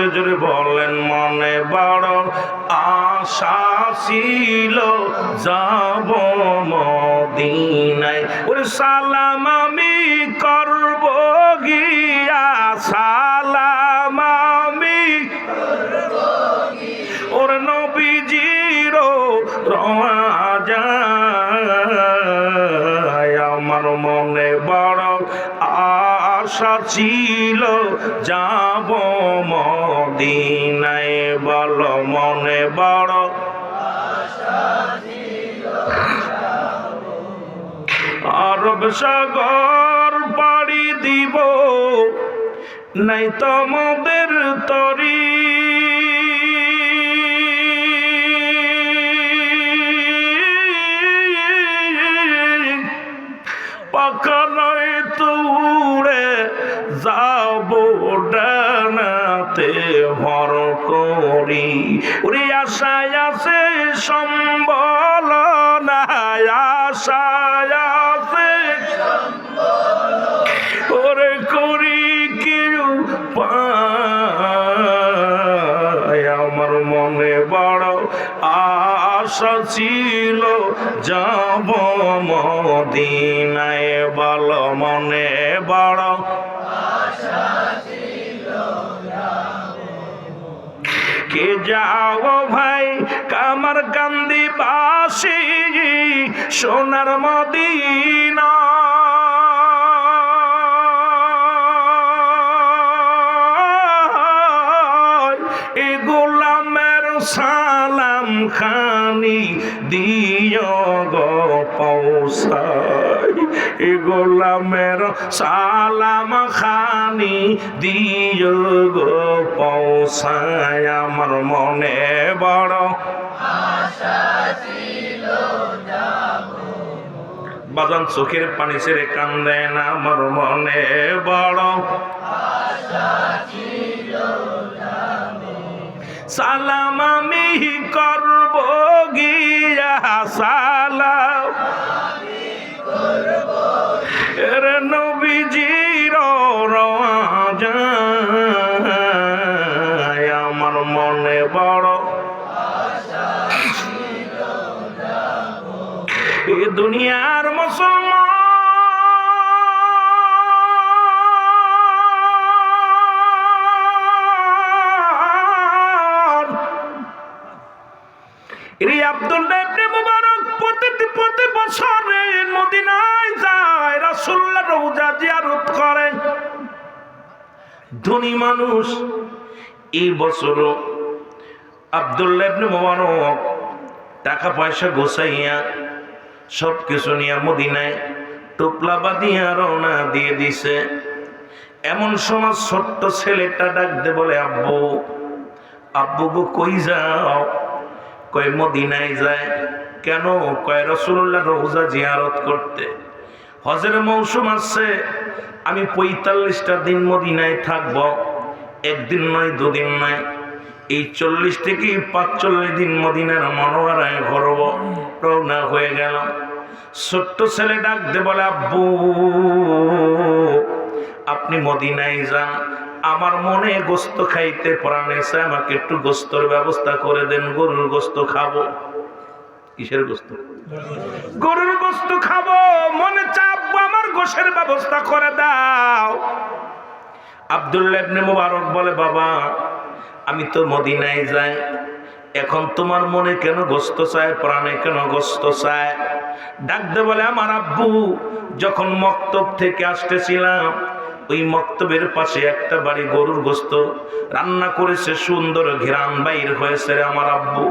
জোরে জোরে বলেন মনে বড় আশা ছিল যাব মদিনায় ওরে সালাম আমি করব গিয়া সালাম আমি ওর নবীজির রওজায় আমার মনে বড় আশা ছিল যাব মদিনায় বলো মনে বড় আরব সাগর পাড়ি দিব নাই তোমাদের তরি পাখা নয় তো উড়ে যাব ডানাতে ভর করি ওরে আশায় আছে সম্বল নাই আশায় আছে ওরে করি কেউ পায় আমার মনে বড় আশা ছিল যাব মদিনায় বলো মনে বড় কে যাও ভাই কামার কান্দি বাসি সোনার মদিনা এ গোলামের সালাম খানি দিও গো পৌঁছাই এ গোলামের সালাম খানি দিও গো পৌঁছাই আমার মনে বড় আশা ছিল বাজান চোখের পানি ছেড়ে কান্দে না আমার মনে বড় আশা ছিল সালাম আমি করব গিয়া সালাম আমি করব এর নবীজির রওজায় আমার মনে বড় আশা ছিল যাব এই দুনিয়ার মুসলমান আব্দুল্লাহ ইবনে মুবারক প্রতি বছরে মদিনায় যায় রাসূলুল্লাহ রওজা জিয়ারত করে ধনী মানুষ এই বছরও আব্দুল্লাহ ইবনে মুবারক টাকা পয়সা গোছাইয়া সব কিছু নিয়ে মদিনায় টোপলা বাঁধিয়া রওনা দিয়ে দিছে এমন সময় ছোট্ট ছেলেটা ডাক দে বলে আব্বু আব্বু গো কই যাও কয় মদিনায় যায় কেন কয় রাসূলুল্লাহ রওজা জিয়ারত করতে হজের মৌসুম আসছে আমি ৪৫টা দিন মদিনায় থাকব একদিন নয় দুদিন নয় এই ৪০ থেকে ৪৫ দিন মদিনার মনোহরায় ঘুরব রওনা হয়ে গেল ছোট্ট ছেলে ডাক দে বলে আব্বু আপনি মদিনায় যান আমার মনে গোস্ত খাইতে প্রাণ এসে আমাকে একটু গোস্তর ব্যবস্থা করে দেন গরুর গোস্ত খাবো কিসের গোস্ত গরুর গোস্ত খাবো মনে চাপবো আমার গোশের ব্যবস্থা করে দাও আব্দুল্লাহ ইবনে মুবারক বলে বাবা আমি তো মদিনায় যাই এখন তোমার মনে কেন গোস্ত চায় প্রাণে কেন গোস্ত চায় ডাক দে বলে আমার আব্বু যখন মক্তব থেকে আসতেছিলাম ওই মক্তবের পাশে একটা বাড়ি গরুর গোস্ত রান্না করেছে সুন্দর ঘ্রাণ বাইর হয়েছে রে আমার আব্বু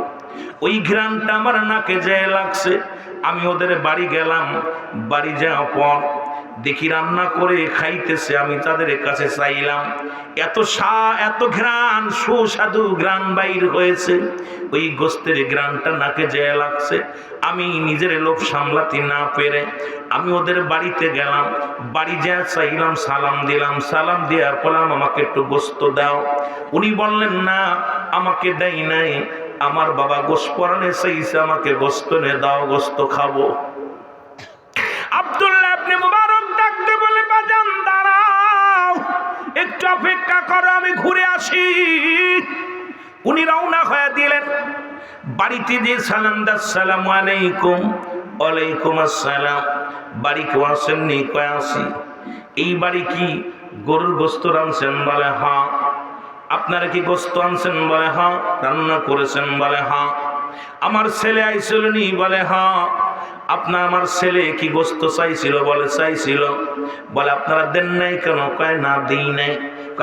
ওই ঘ্রাণটা আমার নাকে যেয়ে লাগছে আমি ওদের বাড়ি গেলাম বাড়ি যাওয়ার পর দেখি রান্না করে খাইতেছে আমি তাদের কাছে চাইলাম এত ঘ্রাণ সুস্বাদু ঘ্রাণ বাইর হয়েছে ওই গোস্তের ঘ্রাণটা নাকে যেয়ে লাগছে আমি নিজের লোভ সামলাতে না পেরে আমি ওদের বাড়িতে গেলাম বাড়ি যা চাইলাম সালাম দিলাম সালাম দেওয়ার পরে আমাকে একটু গোস্ত দাও উনি বললেন না আমাকে দেয় নাই আমার বাবা গোস্ত পরানে চাইছে আমাকে গোস্ত নে দাও গোস্ত খাবো আব্দুল্লাহ ইবনে মুবারক ডাকতে বলে বাজান দাঁড়াও একটু অপেক্ষা করো, আমি ঘুরে আসি। উনি রওনা হয়ে দিলেন। বাড়িতে যে সালাম দা, আসসালামু আলাইকুম। ওয়ালাইকুম আসসালাম। বাড়ি কেউ আসেননি? কয় আসি। এই বাড়ি কি গরুর গোস্ত রাঁধছেন? বলে হ্যাঁ। আপনারা কি গোস্ত আনছেন? বলে হ্যাঁ। রান্না করেছেন? বলে হ্যাঁ। আমার ছেলে আইছিল নি? বলে হ্যাঁ। আমার ছেলে কি গোস্ত চাইছিল? বলে চাইছিল। বলে আপনারা দেন নাই কেন? কয় না দিই নাই।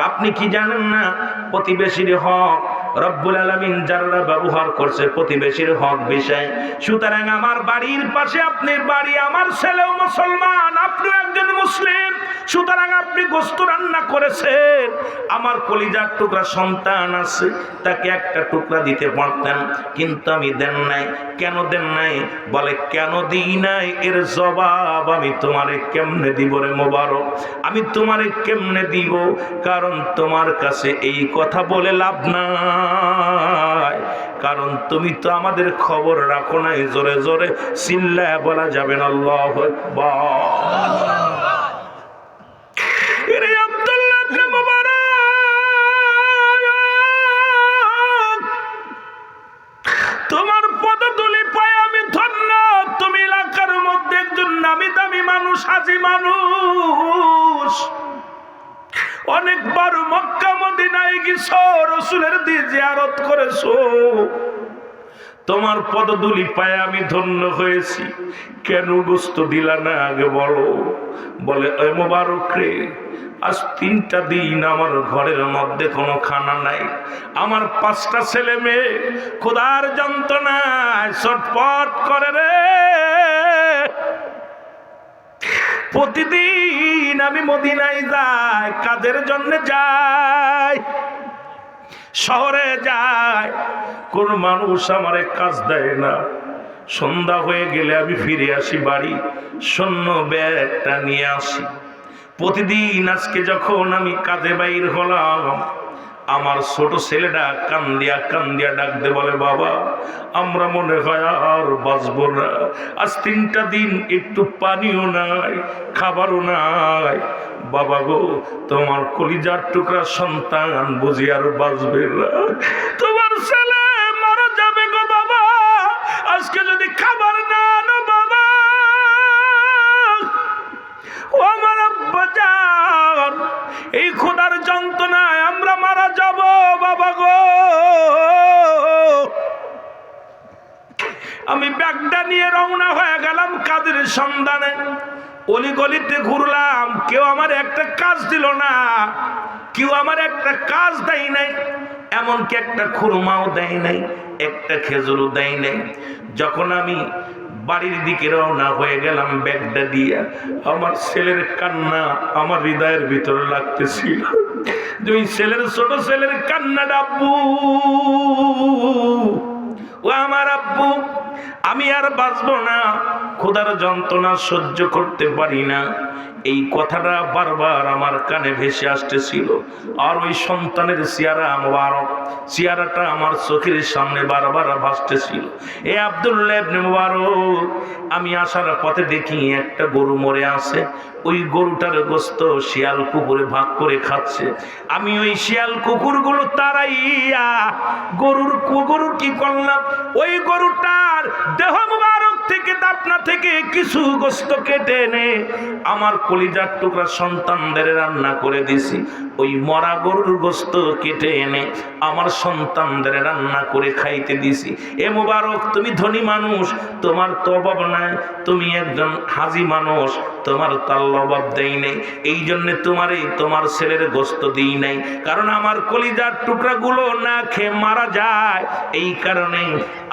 আপনি কি জানেন না প্রতিবেশীর হক রব্বুল আলামিন যারা ব্যবহার করছে প্রতিবেশীর হক বিষয়? সুতরাং আমার বাড়ির পাশে আপনার বাড়ি, আমার ছেলেও মুসলমান, আপনি একজন মুসলিম, সুতরাং আপনি গোস্ত রান্না করেছেন। আমার কলিজার টুকরা সন্তান আছে, তাকে একটা টুকরা দিতে পারতেন, কিন্তু আমি দেন নাই। কেন দেন নাই? বলে কেন দিই নাই এর জবাব আমি তোমারে কেমনে দিব রে মোবারক? আমি তোমারে কেমনে দিব? কারণ তোমার কাছে এই কথা বলে লাভ নাই, কারণ তুমি তো আমাদের খবর রাখো নাই। জোরে জোরে চিল্লায় বলা যাবে না আল্লাহু আকবার। আব্দুল্লাহ ইবনে মুবারক, তোমার পদধূলি পায়ে আমি ধন্য। তুমি এলাকার মধ্যে একজন নামি দামি মানুষ, হাজী মানুষ, অনেকবার মক্কা মদিনায় গেছো, রাসূলের দিয়ে জিয়ারত করেছো। তোমার পদধূলি পায়ে আমি ধন্য হয়েছি, কেন গোস্ত দিলা না আগে বলো? বলে এ মোবারক রে, আজ 3টা দিন আমার ঘরের মধ্যে কোনো খানা নাই। আমার 5টা ছেলে মেয়ে ক্ষুধার যন্ত্রণায় ছটফট করে রে। প্রতিদিন আমি মদিনায় যাই, কাজের জন্য যাই, শহরে যায়, কোন মানুষ আমারে কাজ দেয় না। সন্ধ্যা হয়ে গেলে আমি ফিরে আসি বাড়ি, শূন্য ব্যাগটা নিয়ে আসি। প্রতিদিন আজকে যখন আমি কাজে বাইর হলাম, আমার ছোট ছেলেটা কান্দিয়া কান্দিয়া ডাকতে বলে, বাবা আমরা মনে হয় আর বাঁচবো না। আজ 3টা দিন একটু পানিও নাই, খাবারও নাই। বাবা গো, তোমার কলিজার টুকরা সন্তান বুঝি আর বাঁচবে না, তোমার ছেলে মারা যাবে গো বাবা। আজকে যদি খাবার না আনো বাবা, ও আমার আব্বা জান, এই ক্ষুধার যন্ত্রণায় আমরা মারা যাব বাবা গো। আমি ব্যাগটা নিয়ে রওনা হয়ে গেলাম কাজের সন্ধানে। অলি গলিতে ঘুরলাম, কেউ আমার একটা কাজ দিল না, কেউ আমার একটা কাজ দেয় নাই, এমনকি একটা খুরমাও দেয় নাই, একটা খেজুরও দেয় নাই। যখন আমি বাড়ির দিকে রওনা হয়ে গেলাম ব্যাগটা দিয়ে, আমার ছেলের কান্না আমার হৃদয়ের ভিতরে লাগতেছিল। দুই ছেলের, ছোট ছেলের কান্নাটা, আব্বু ও আমার আব্বু, আমি আর বাঁচবো না, ক্ষুধার যন্ত্রণা সহ্য করতে পারি না। এই কথাটা বারবার আমার কানে ভেসে আসতেছিল। আর ওই সন্তানের চেহারাটা আমার চোখের সামনে বারবার ভাসতেছিল। এ আব্দুল্লাহ ইবনে মুবারক, আমি আসার পথে দেখি একটা গরু মরে আছে। ওই গরুটার গোস্ত শিয়াল কুকুরে ভাগ করে খাচ্ছে। আমি ওই শিয়াল কুকুরগুলো তাড়াইয়া গরুর কি করলাম, ওই গরুটার দেহ মুবারক থেকে, দাপনা থেকে কিছু গোস্ত কেটে এনে আমার কলিজার টুকরা সন্তানদের রান্না করে দিছি। ওই মরা গরুর গোস্ত কেটে এনে আমার সন্তানদের রান্না করে খাইতে দিছি। এ মুবারক, তুমি ধনী মানুষ, তোমার তো অভাব নাই, তুমি একজন হাজী মানুষ, তোমার তার অভাব দেই নাই, এই জন্য তোমার ছেলের গোস্ত দিই নাই, কারণ আমার কলিজার টুকরাগুলো না খেয়ে মারা যায়। এই কারণে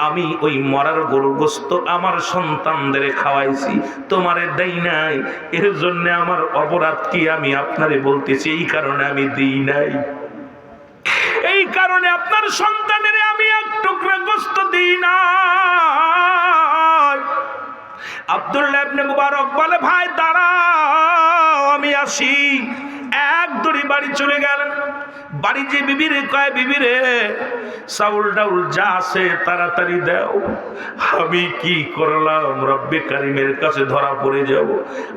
আমি ওই মরার গরুর গোস্ত আমার সন্তানদের খাওয়াইছি, তোমারে দেই নাই। এর জন্য আমার অপরাধ কি আমি আপনারে বলতেছি, এই কারণে আমি দিই নাই। এই কারণে আপনার সন্তানের আমি এক টুকরা গোস্ত দিই না। আব্দুল্লাহ ইবনে মুবারক বলে, ভাই দাঁড়াও আমি আসি। এক দড়ি বাড়ি চলে গেলেন। বাড়ি যে বিবিরে কয়, বিবিরে চাউল ডাউল যা আছে তাড়াতাড়ি দাও, আমি কি করলাম রব্বে কারিমের কাছে ধরা পড়ে যাব।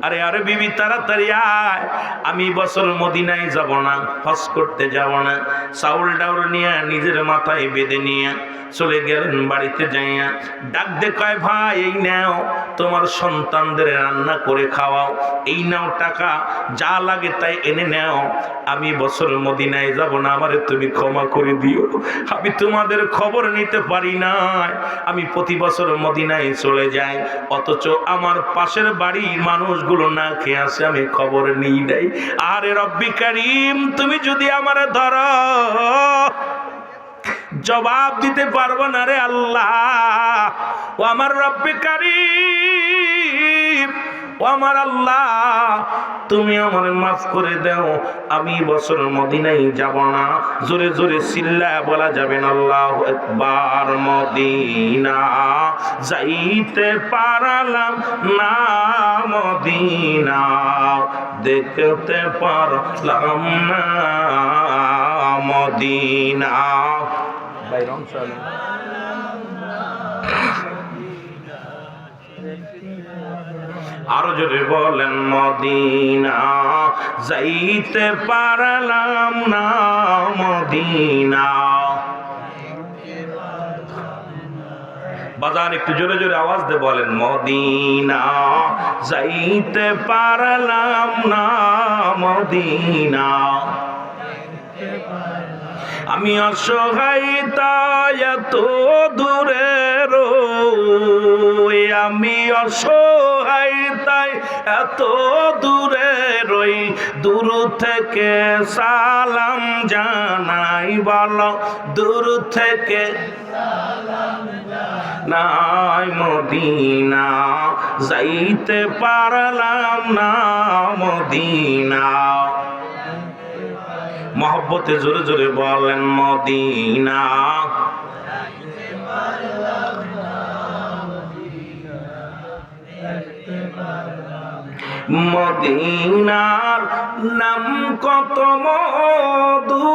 আরে আরে বিবি তাড়াতাড়ি আয়, আমি বছর মদিনায় যাব না, হজ করতে যাব না। চাউল ডাউল নিয়ে নিজের মাথায় বেঁধে নিয়ে চলে গেলেন বাড়িতে যাইয়া। ডাক দে কয়, ভাই এই নাও তোমার সন্তানদের রান্না করে খাওয়াও, এই নাও টাকা, যা লাগে তাই এনে নাও, আমি বছর মদিনায় যাব না, আমারে তুমি ক্ষমা করে দিও, আমি তোমাদের খবর নিতে পারি না, আমি প্রতি বছর মদিনায় চলে যাই, অথচ আমার পাশের বাড়ির মানুষগুলো না খেয়ে আসে, আমি খবর নিই নাই। আরে রব্বি কারিম, তুমি যদি আমারে ধরো জবাব দিতে পারবো না রে আল্লাহ। ও আমার রব্বে কারিম, ও আমার আল্লাহ, তুমি আমার মাফ করে দাও, আমি বছর মদিনায় যাব না। জোরে জোরে চিল্লায় বলা যাবেন আল্লাহু আকবার। মদিনা যাইতে পারলাম না, মদিনা দেখতে পারলাম না, মদিনা। আরো জোরে বলেন, মদিনা যাইতে পারলাম না, মদিনা। বাজান একটু জোরে জোরে আওয়াজ দিয়ে বলেন, মদিনা যাইতে পারলাম না, মদিনা। আমি অসহায় তাই এত দূরে রই, আমি অসহায় তাই এত দূরে রই, দূর থেকে সালাম জানাই, বলো দূর থেকে নাই, মদিনা যাইতে পারলাম না, মদিনা। মহব্বতে জোরে জোরে বলেন, মদিনা। মদিনার নাম কত মধু,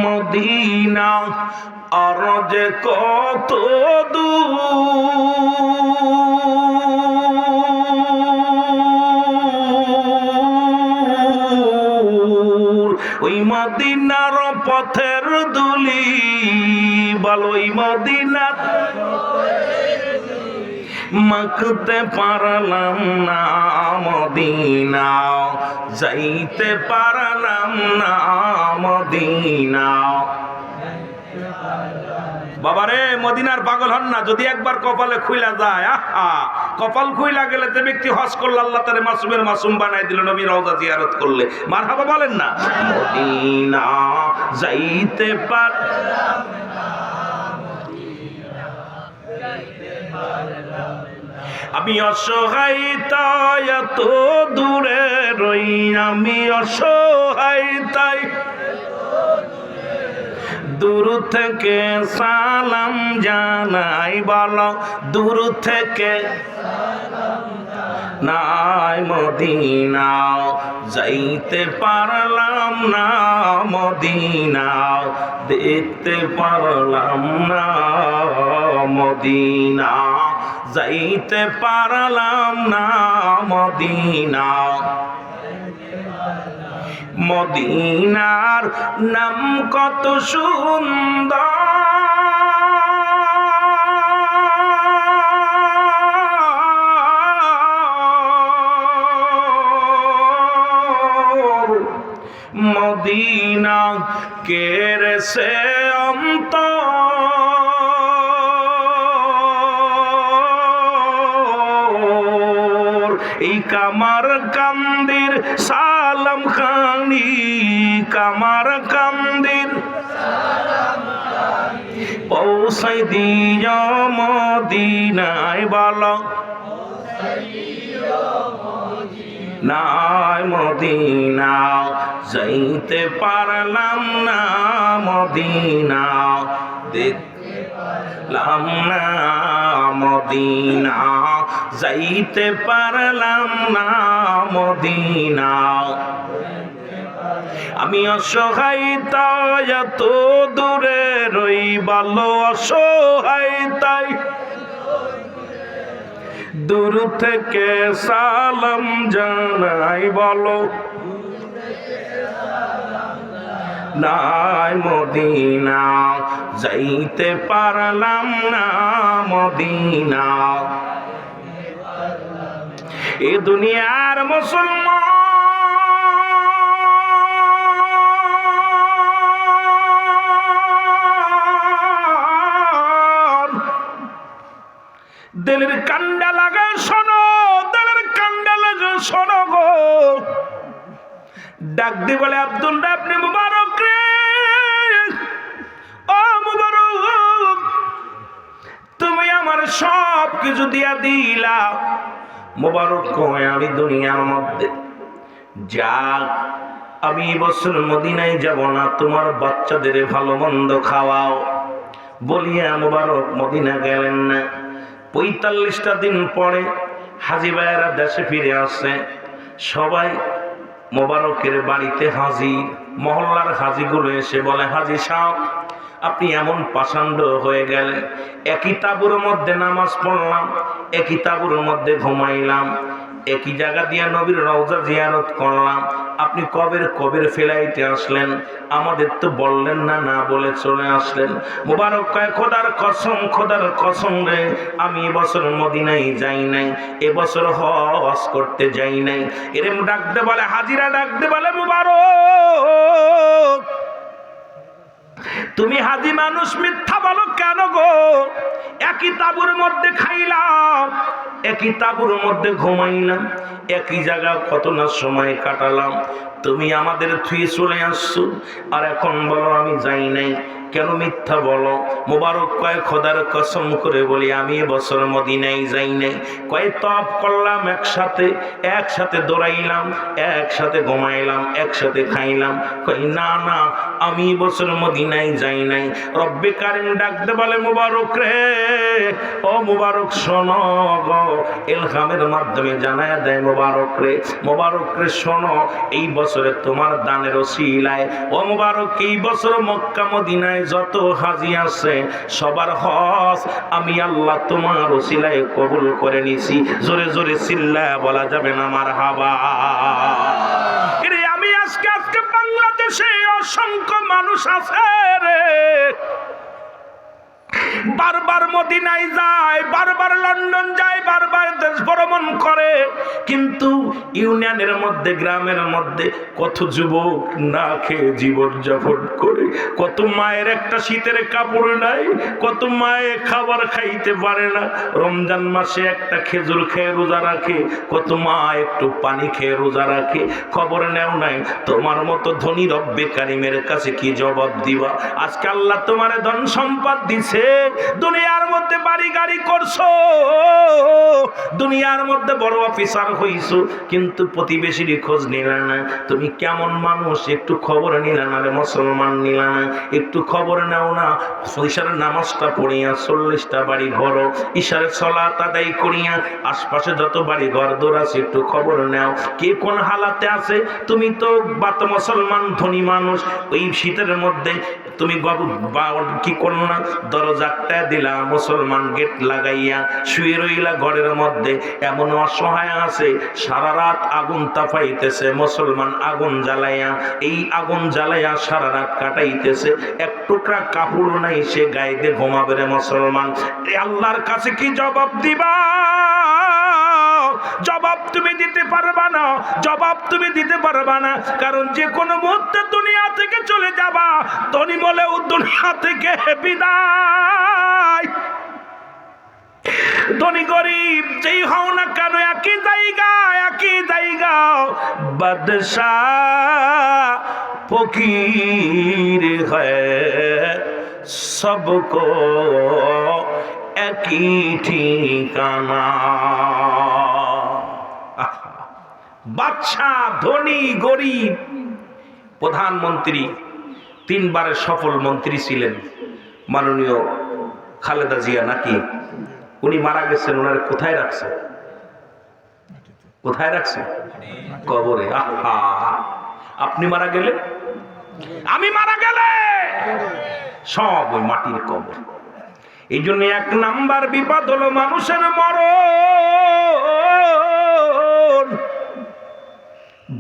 মদিনা আর যে কত দূর, ওই মদিনার পথের দুলি, বলো ওই মদিনার মাখতে পারলাম না, মদিনা যাইতে পারলাম না, মদিনা। বাবারে মদিনার পাগল হন না, যদি একবার কপালে খুইলা যায়, আহা, কপাল খুইলা গেলে যে ব্যক্তি হজ করলে আল্লাহ তারে মাসুমের মাসুম বানাই দিল, নবী রওজা জিয়ারত করলে। মারহাবা বলেন না। মদিনা যাইতে পারলাম না, আমি অসহায় তাই এত দূরে রই, আমি অসহায় তাই দূর থেকে সালাম জানাই, বলো দূর থেকে নাই, মদিনা যাইতে পারলাম না, মদিনা দেখতে পারলাম না, মদিনা যাইতে পারলাম না, মদিনা। মদিনার নাম কত সুন্দর, মদিনা কেড়েছে অন্তর, এই কামার কান্দির সালাম খানি, কামার কান্দির পৌঁছাই দিও মদিনায়, বলো নাই, মদিনা যাইতে পারলাম না, মদিনা দেখতে লাম না মদিনা, যাইতে পারলাম না মদিনা। আমি অসহায় তাই এত দূরে রই, ভালো অসহায় তাই দূর থেকে সালাম জানাই, বলো নাই মদিনা, যাইতে পারলাম না মদিনা। এ দুনিয়ার মুসলমান, দিলের কান্ডা লাগা শোনো, দিলের কান্ডা লাগা শোনো গো। ডাক দি বলে আব্দুল আপনি মুবারক রে, ও মুবারক, তুমি আমার সব কিছু দিয়া দিলা। মুবারক কয় আমি দুনিয়ার মধ্যে যাক, আমি এবছর মদিনায় যাব না, তোমার বাচ্চাদের ভালো মন্দ খাওয়াও বলিয়া মুবারক মদিনা গেলেন না। ৪৫টা দিন পরে হাজী ভাইয়েরা দেশে ফিরে আসছে। সবাই মোবারকের বাড়িতে হাজির। মহল্লার হাজিগুলো এসে বলে, হাজী সাহেব আপনি এমন পাষাণ্ড হয়ে গেলেন, একই তাঁবুর মধ্যে নামাজ পড়লাম, একই তাঁবুর মধ্যে ঘুমাইলাম, একই জায়গা দিয়া নবীর রওজা জিয়ারত করলাম, আপনি কবের ফেলাইতে আসলেন, আমাদের তো বললেন না, না বলে চলে আসলেন। মুবারক কয় খোদার কসম রে, আমি এবছর মদিনায় যাই নাই, এবছর হজ করতে যাই নাই। এরম ডাকতে বলে হাজিরা, ডাকতে বলে মুবারক তুমি হাজি মানুষ মিথ্যা বলো কেন গো? একই তাঁবুর মধ্যে খাইলাম, একই তাঁবুর মধ্যে ঘুমাইলাম, একই জায়গা কত না সময় কাটালাম, তুমি আমাদের থুয়ে চলে আসছো, আর এখন বলো আমি যাই নাই, কেন মিথ্যা বলো? মুবারক কয় খোদার কসম করে বলি আমি এবছর মদিনায় যাই নাই। কয় তপ করলাম একসাথে দৌড়াইলাম, একসাথে ঘুমাইলাম, একসাথে খাইলাম। কই না না, আমি এবছর মদিনায় যাই নাই। রব্বে কারিম ডাকতে বলে মুবারক রে, ও মুবারক শোনো গো, ইলহামের মাধ্যমে জানায় দেয় মুবারক রে শোনো, এই বছরে তোমার দানের ওসিলায়, ও মুবারক এই বছর মক্কা মদিনায় যত হাজি আছে সবার হজ আমি আল্লাহ তোমার ওসিলায় কবুল করে নিছি। জোরে জোরে চিল্লায়া বলা যাবে না মারহাবা। আমি আজকে বাংলাদেশে অসংখ্য মানুষ আছে রে, বারবার মদিনায় যায়, বারবার লন্ডন যায়, বারবার দেশ ভ্রমণ করে, কিন্তু ইউনিয়নের মধ্যে গ্রামের মধ্যে কত যুবক না খেয়ে জীবন যাপন করে, কত মায়ের একটা শীতের কাপড় নাই, কত মায়ে খাবার খাইতে পারে না, রমজান মাসে একটা খেজুর খেয়ে রোজা রাখে, কত মা একটু পানি খেয়ে রোজা রাখে। খবর নেও নাই তোমার মতো ধনী রব্বে কারিমের কাছে কি জবাব দিবা? আজকে আল্লাহ তোমার ধন সম্পদ দিছে, দুনিয়ার মধ্যে বাড়ি গাড়ি করছো, দুনিয়ার মধ্যে বড় অফিসার হইছো, কিন্তু প্রতিবেশীর খোঁজ নিলা না। তুমি কেমন মানুষ একটু খবর নিলা না রে মুসলমান, নিলা না, একটু খবর নাও না। ঈশারের নামাজটা পড়িয়া 40টা বাড়ি ঘর, ঈশারের সালাত আদায় করিয়া আশপাশে যত বাড়ি ঘর দৌড় আছে একটু খবর নাও, কে কোন হালাতে আছে। তুমি তো বাত মুসলমান ধনী মানুষ, ওই শীতের মধ্যে তুমি কি করল না, দরজাটা দিলা, মুসলমান গেট লাগাইয়া শুয়ে রইলা ঘরের মধ্যে। এমন অসহায় আছে সারা রাত আগুন তাপাইতেছে, মুসলমান আগুন জ্বালাইয়া, এই আগুন জ্বালাইয়া সারা রাত কাটাইতেছে, এক টুকরা কাপড় নাই, সে গায়ে দিয়ে ঘুমাবে রে মুসলমান। আল্লাহর কাছে কি জবাব দিবা? জবাব তুমি দিতে পারবা না, জবাব তুমি দিতে পারবা না, কারণ যে কোনো মুহূর্তে দুনিয়া থেকে চলে যাবা, ধনী বলেও দুনিয়া থেকে বিদায়। ধনী গরিব যেই হও না কেন একই জায়গা, বাদশাহ ফকির হ্যায় সবকো একই ঠিকানা। বাদশাহ, ধনী গরিব, প্রধানমন্ত্রী, 3বারের সফল মন্ত্রী ছিলেন মাননীয় খালেদা জিয়া নাকি, উনি মারা গেছেন, ওনার কোথায় রাখছে? কোথায় রাখছে? কবরে। আহা, আপনি মারা গেলে, আমি মারা গেলে সব ওই মাটির কবর। এই জন্য 1 নাম্বার বিপদ হলো মানুষের মরণ,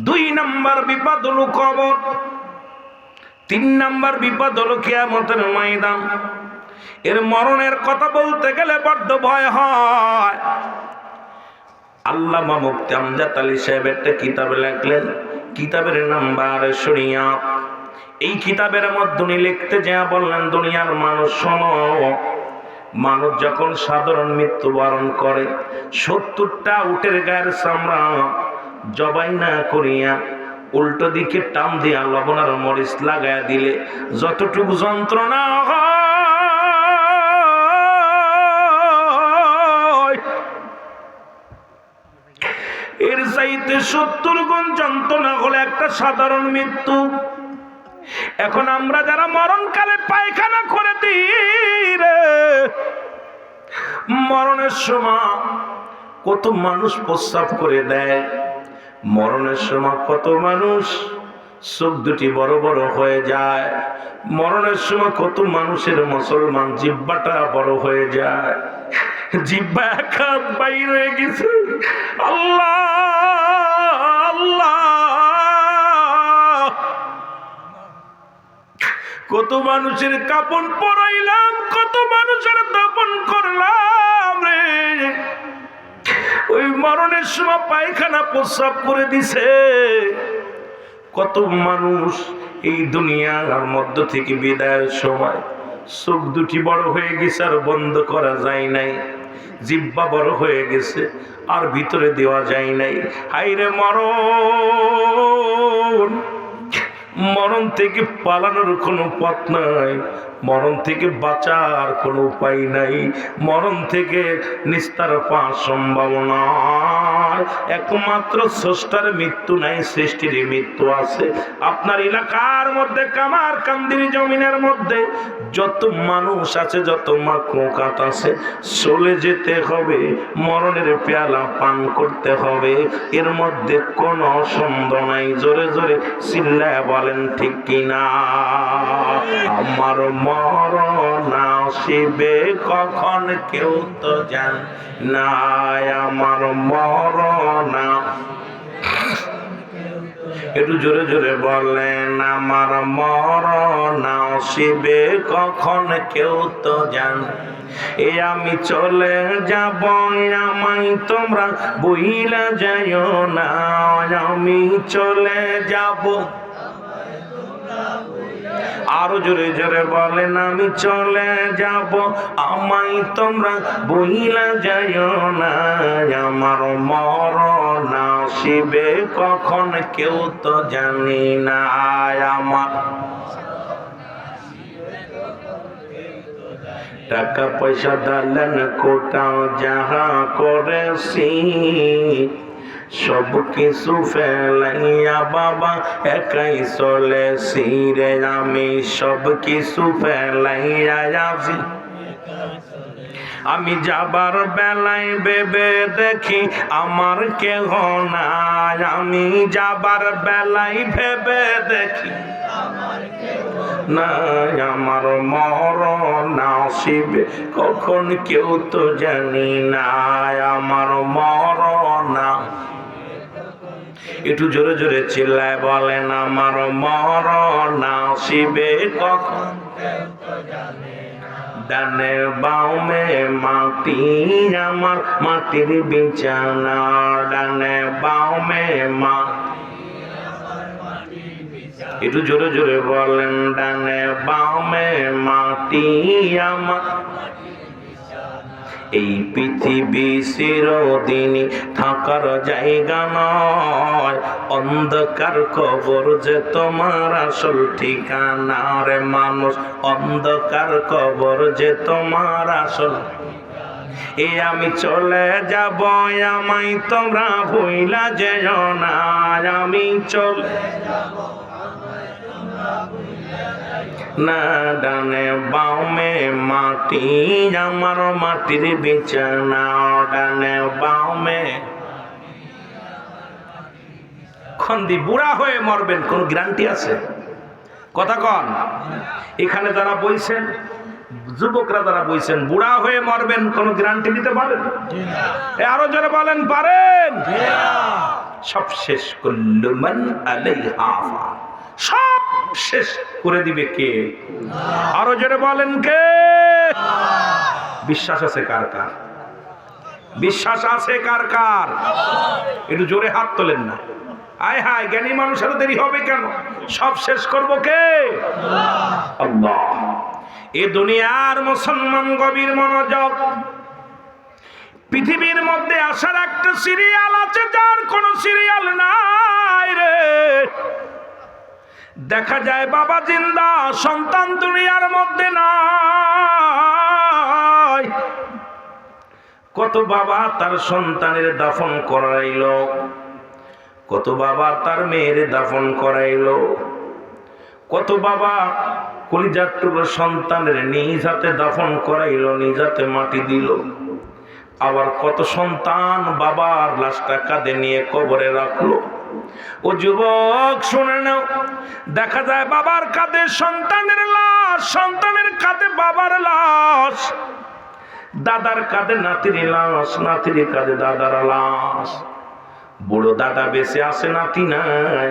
2 নাম্বার বিপদ হলো কবর, 3 নাম্বার বিপদ হলো কিয়ামতের ময়দান। এর মরণের কথা বলতে গেলে বড্ড ভয় হয়। আল্লামা মুফতি আমজাদ আলী সাহেব একটা কিতাব লিখলেন, কিতাবের নাম বারে শরিয়াত। এই কিতাবের মধ্যে উনি লিখতে যা বললেন, দুনিয়ার মানুষ শোনো, মানুষ যখন সাধারণ মৃত্যুবরণ করে 70টা উটের গায়ের চামড়া জবাই না করিয়া উল্টো দিকে টান দিয়া লবণ আর মরিচ লাগায়া দিলে যতটুকু যন্ত্রণা হয়, এর চাইতে 70 গুণ যন্ত্রণা হলো একটা সাধারণ মৃত্যু। এখন আমরা যারা মরণকালে পায়খানা করে দিই রে, মরণের সময় কত মানুষ প্রস্রাব করে দেয়, মরণের সময় কত মানুষ চোখ দুটি বড় বড় হয়ে যায়, মরণের সময় কত মানুষের মুসলমান জিহ্বাটা বড় হয়ে যায়, জিহ্বা এক হাত বাইর হয়ে গেছে। আল্লাহ আল্লাহ, কত মানুষের কাপন পরাইলাম, কত মানুষের দাপন করলাম রে, ওই মরণের সময় পায়খানা প্রস্রাব করে দিছে। কত মানুষ এই দুনিয়ার মধ্য থেকে বিদায়ের সময় চোখ দুটি বড় হয়ে গেছে আর বন্ধ করা যায় নাই, জিহ্বা বড় হয়ে গেছে আর ভিতরে দেওয়া যায় নাই। হাইরে মরণ, মরণ থেকে পালানোর কোনো পথ নাই, মরণ থেকে বাঁচার কোনো উপায় নাই, মরণ থেকে নিস্তার পাওয়ার সম্ভাবনা। একমাত্র স্রষ্টার মৃত্যু নাই, সৃষ্টির মৃত্যু আছে। আপনার এলাকার মধ্যে কামারকান্দির জমিনের মধ্যে যত মানুষ আছে, যত মাখলুকাত আছে, চলে যেতে হবে, মরণের পেয়ালা পান করতে হবে, এর মধ্যে কোনো সন্দেহ নাই। জোরে জোরে চিল্লায় বলেন ঠিক কিনা? আমার মরণ আসিবে কখন কেউ তো জান না, আমার মরণ, একটু জোরে জোরে বলেন, আমার মরণ আসিবে কখন কেউ তো জান। এ আমি চলে যাব, আমায় তোমরা বইলা যাইও না, আমি চলে যাব। আরো জোরে জোরে বলেন, আমি চলে যাব, আমায় তোমরা বইলা যাইও না, আমার মরণ আসিবে কখন কেউ তো জানি না, আমার টাকা পয়সা দালেন কোটাও যাহা করেছি, সব কিছু ফেলাইয়া বাবা একাই চলেছি রে, আমি সব কিছু ফেলাইয়া আসি। আমি যাবার বেলায় ভেবে দেখি আমার কেহ নাই, আমি যাবার বেলায় ভেবে দেখি নাই, আমার মরণ আসিবে কখন কেউ তো জানি না, আমার মরণ। একটু জোরে জোরে চিল্লায় বলেন, আমার মরণ আসিবে কখন। ডানে বামে মাটি আমার মাটির বিছানা, ডানে বামে একটু জোরে জোরে বলেন, ডানে বামে মাটি আমার। এই পৃথিবী চিরদিনই থাকার জায়গা নয়, অন্ধকার কবর যে তোমার আসল ঠিকানা রে মানুষ, অন্ধকার কবর যে তোমার আসল। এ আমি চলে যাব, আমায় তোমরা ভুইলা যেও না, আমি চলে যাব, না ডানে বামে মাটি আমার মাটির বিছানা ডানে বামে খন্দি বুড়া হয়ে মরবেন কোন গ্যারান্টি আছে কথা কন এখানে যারা বইছেন যুবকরা যারা বইছেন বুড়া হয়ে মরবেন কোন গ্যারান্টি দিতে পারেন আরো যারা বলেন পারেন সব শেষ করলো মান আলাইহা সব শেষ করে দিবে কে আরো যারা বলেন কে বিশ্বাস আছে কার কার বিশ্বাস আছে কার কার একটু জোরে হাত তোলেন না আয় হায় জ্ঞানী মানুষের দেরি হবে কেন সব শেষ করব কে আল্লাহ এ দুনিয়ার মুসলমান গভীর মনোযোগ পৃথিবীর মধ্যে আসার একটা সিরিয়াল আছে যার কোনো সিরিয়াল নাই রে দেখা যায় বাবা জিন্দা সন্তান দুনিয়ার মধ্যে নাই কত বাবা তার সন্তানের দাফন করাইলো কত বাবা তার মেয়ের দাফন করাইলো কত বাবা কলিজার টুকরো সন্তানের নিজ হাতে দাফন করাইলো নিজ হাতে মাটি দিল আবার কত সন্তান বাবার লাশটা কাঁধে নিয়ে কবরে রাখলো ও যুবক শুনে নাও দেখা যায় বাবার কাঁধে সন্তানের লাশ সন্তানের কাঁধে বাবার লাশ দাদার কাঁধে নাতির লাশ নাতির কাঁধে দাদার লাশ বুড়ো দাদা বেঁচে আছে নাতি নাই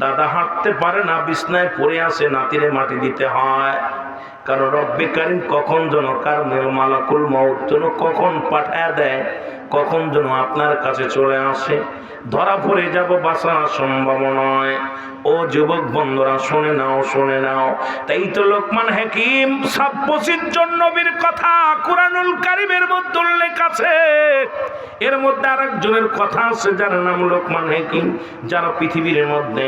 দাদা হাঁটতে পারে না বিছনায় পড়ে আছে নাতিরে মাটি দিতে হয় কারণ রব্বে কারীম কখন যেন কার মালাকুল মউত যেন কখন পাঠায় দেয় কখন যেন আপনার কাছে চলে আসে ধরা পড়ে যাব বাঁচা সম্ভব নয় ও যুবক বন্ধুরা শুনে নাও তাই তো লোকমান হাকিম 26 জন নবীর কথা কুরআনুল কারীমের মধ্যে উল্লেখ আছে এর মধ্যে আরেকজনের কথা আছে যার নাম লোকমান হাকিম যারা পৃথিবীর মধ্যে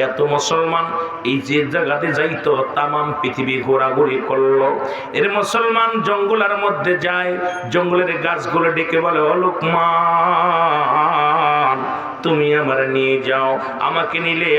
এত মুসলমান এই যে জায়গাতে যাইতো তামাম পৃথিবী ঘোরাঘুরি করলো এর মুসলমান জঙ্গলের মধ্যে যায় জঙ্গলের গাছগুলো ডেকে বলে ও লোকমান তুমি আমারে নিয়ে যাও আমাকে নিলে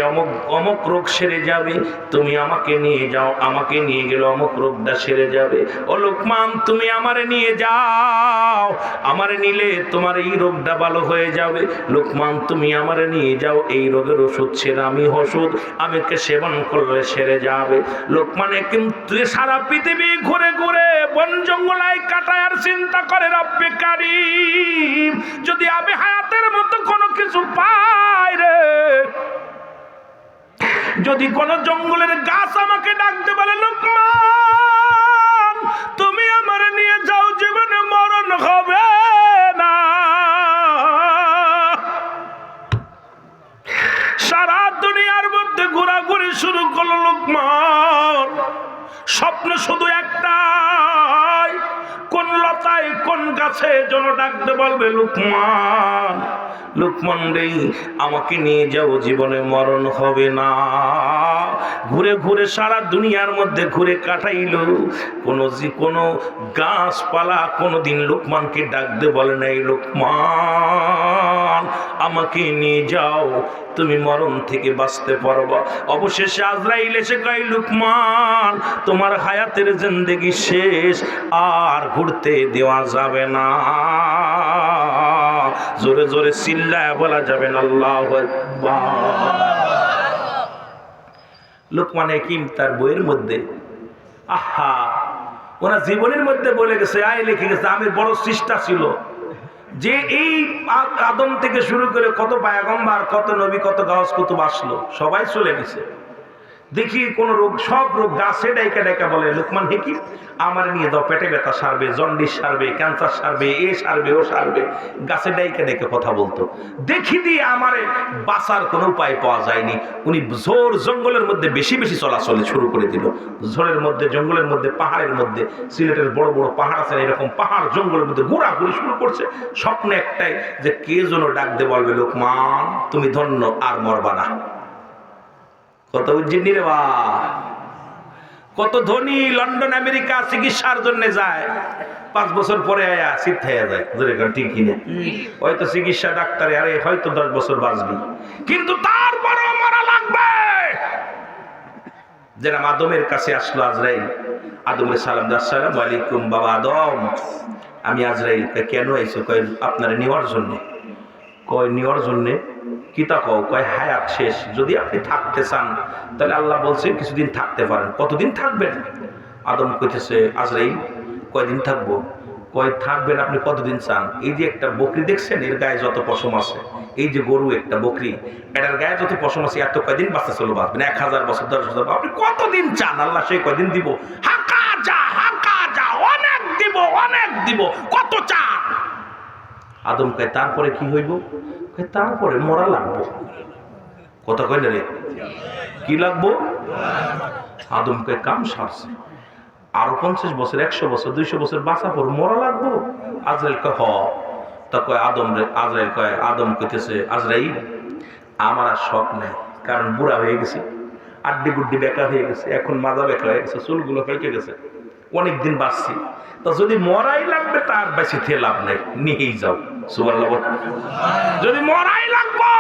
অমুক রোগ সেরে যাবে তুমি আমাকে নিয়ে যাও আমাকে নিয়ে গেলে অমুক রোগটা সেরে যাবে ও লোকমান তুমি আমারে নিয়ে যাও আমারে নিলে তোমার এই রোগটা ভালো হয়ে যাবে লোকমান তুমি আমারে নিয়ে যাও এই রোগের ওষুধ ছেড়ে আমি ওষুধ আমাকে সেবন করলে সেরে যাবে লোকমানে কিন্তু সারা পৃথিবী ঘুরে ঘুরে বন জঙ্গলায় কাটায় আর চিন্তা করে রব্বে কারীম যদি আমি হায়াতের মতো কোনো কিছু পাই রে যদি কোন জঙ্গলের গাছ আমাকে ডাকতে বলে লোকমান তুমি আমার নিয়ে যাও জীবনে মরণ হবে না সারা দুনিয়ার মধ্যে ঘোরাঘুরি শুরু করলো লোকমান স্বপ্ন শুধু একটাই কোন লতায় কোন গাছে যেন ডাকতে বলবে লোকমান লোকমান রে আমাকে নিয়ে যাও জীবনে মরণ হবে না ঘুরে ঘুরে সারা দুনিয়ার মধ্যে ঘুরে কাটাইলো কোনো গাছপালা কোনোদিন লোকমানকে ডাকতে বলে নাই লোকমান আমাকে নিয়ে যাও তুমি মরণ থেকে বাঁচতে পারবা অবশেষে আজরাইল এসে কয় লোকমান তোমার হায়াতের জিন্দেগি শেষ আর ঘুরতে দেওয়া যাবে না জোরে জোরে চিল্লায় বলা যাবে না আল্লাহু আকবার লোকমান হাকিম তার বইয়ের মধ্যে আহা ওনার জীবনের মধ্যে বলে গেছে আয় লিখে গেছে আমি বড় চেষ্টা ছিল যে এই আদম থেকে শুরু করে কত পয়গম্বর কত নবী কত গাউস কুতুব আসলো সবাই চলে গেছে দেখি কোন রোগ সব রোগ গাছে ডাইকা ডাইকা বলে লোকমান হাকিম আমার নিয়ে দাও পেটে ব্যথা সারবে জন্ডিস সারবে ক্যান্সার সারবে এ সারবে ও সারবে গাছে ডাইকা ডাইকা কথা বলতো দেখি দিয়ে আমারে বাঁচার কোনো উপায় পাওয়া যায়নি উনি ঝোর জঙ্গলের মধ্যে বেশি বেশি চলাচলে শুরু করে দিল ঝোরের মধ্যে জঙ্গলের মধ্যে পাহাড়ের মধ্যে সিলেটের বড় বড় পাহাড় আছে এরকম পাহাড় জঙ্গলের মধ্যে ঘোরাঘুরি শুরু করছে স্বপ্নে একটাই যে কে যেন ডাক দিয়ে বলবে লোকমান তুমি ধন্য আর মরবা না কত উজ্জিনী রে বা কত ধনী লন্ডন আমেরিকা চিকিৎসার জন্য যায় 5 বছর পরে আয়া শীত হয়ে যায় ঠিক কিনে হয়তো চিকিৎসা ডাক্তারে আরে হয়তো 10 বছর বাঁচবি কিন্তু তারপরে মারা লাগবে যেরকম আদমের কাছে আসলো আজরাইল, আদমের সালাম, আসসালামু আলাইকুম বাবা আদম। আমি আজরাইল। কেন আইছো? কয় আপনারা নেওয়ার জন্য। কয় নেওয়ার জন্যে? কিতা কও? কয় হায়াত শেষ, যদি আপনি থাকতে চান তাহলে আল্লাহ বলছে কিছুদিন থাকতে পারেন। কতদিন থাকবেন? আদম কইতেছে আজরাইল কয়দিন থাকবো? কয় থাকবেন আপনি কতদিন চান? এই যে একটা বকরি দেখছেন, এর গায়ে যত পশম আছে, এই যে গরু একটা বকরি, এটার গায়ে যত পশম আছে, এত কয়দিন বাঁচতে চলো বাঁচবেন? 1000 বছর, 10 বছর। আপনি কতদিন চান? আল্লাহ সেই কয়দিন দিব। হাঁকা যা, অনেক দিব, অনেক দিব, কত চান? আদম কয় তারপরে কি হইব? তারপরে মরা লাগবো। কথা কয় না রে, কি লাগবো? আদম কয় কাম সারছে, আরো 50 বছর, 100 বছর, 200 বছর বাঁচা পর মরা লাগবো। আজরাইল কয় হ। তা কয় আদম রে, আজরাইল কয়, আদম কইতেছে আজরাইল আমার আর শখ নাই, কারণ বুড়া হয়ে গেছে, আড্ডি গুড্ডি বেকা হয়ে গেছে, এখন মাজা বেকা হয়ে গেছে, চুলগুলো পেকে গেছে, অনেকদিন বাঁচছি, তো যদি মরাই লাগবে তার বেশি থেকে লাভ নেই, নিয়েই যাও। সুবহানাল্লাহ। যদি মরাই লাগবো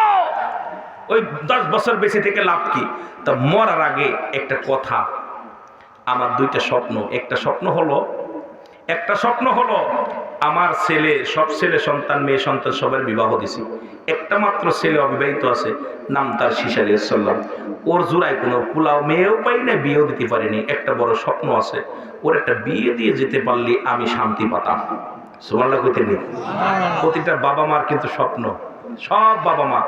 ওই 10 বছর বেশি থেকে লাভ কি? তা মরার আগে একটা কথা, আমার 2টা স্বপ্ন। একটা স্বপ্ন হলো আমার ছেলে, সব ছেলে সন্তান, মেয়ে সন্তান সবার বিবাহ দিছি, একটা মাত্র ছেলে অবিবাহিত আছে, নাম তার শীষ আলাইহিস সালাম। ওর জোড়ায় কোনো পোলাও মেয়েও পাই না, বিয়েও দিতে পারিনি। একটা বড় স্বপ্ন আছে, ওর একটা বিয়ে দিয়ে যেতে পারলে আমি শান্তি পাতাম। সুবহানাল্লাহ কইতে নেই? প্রতিটা বাবা মার কিন্তু স্বপ্ন, সব বাবা মা,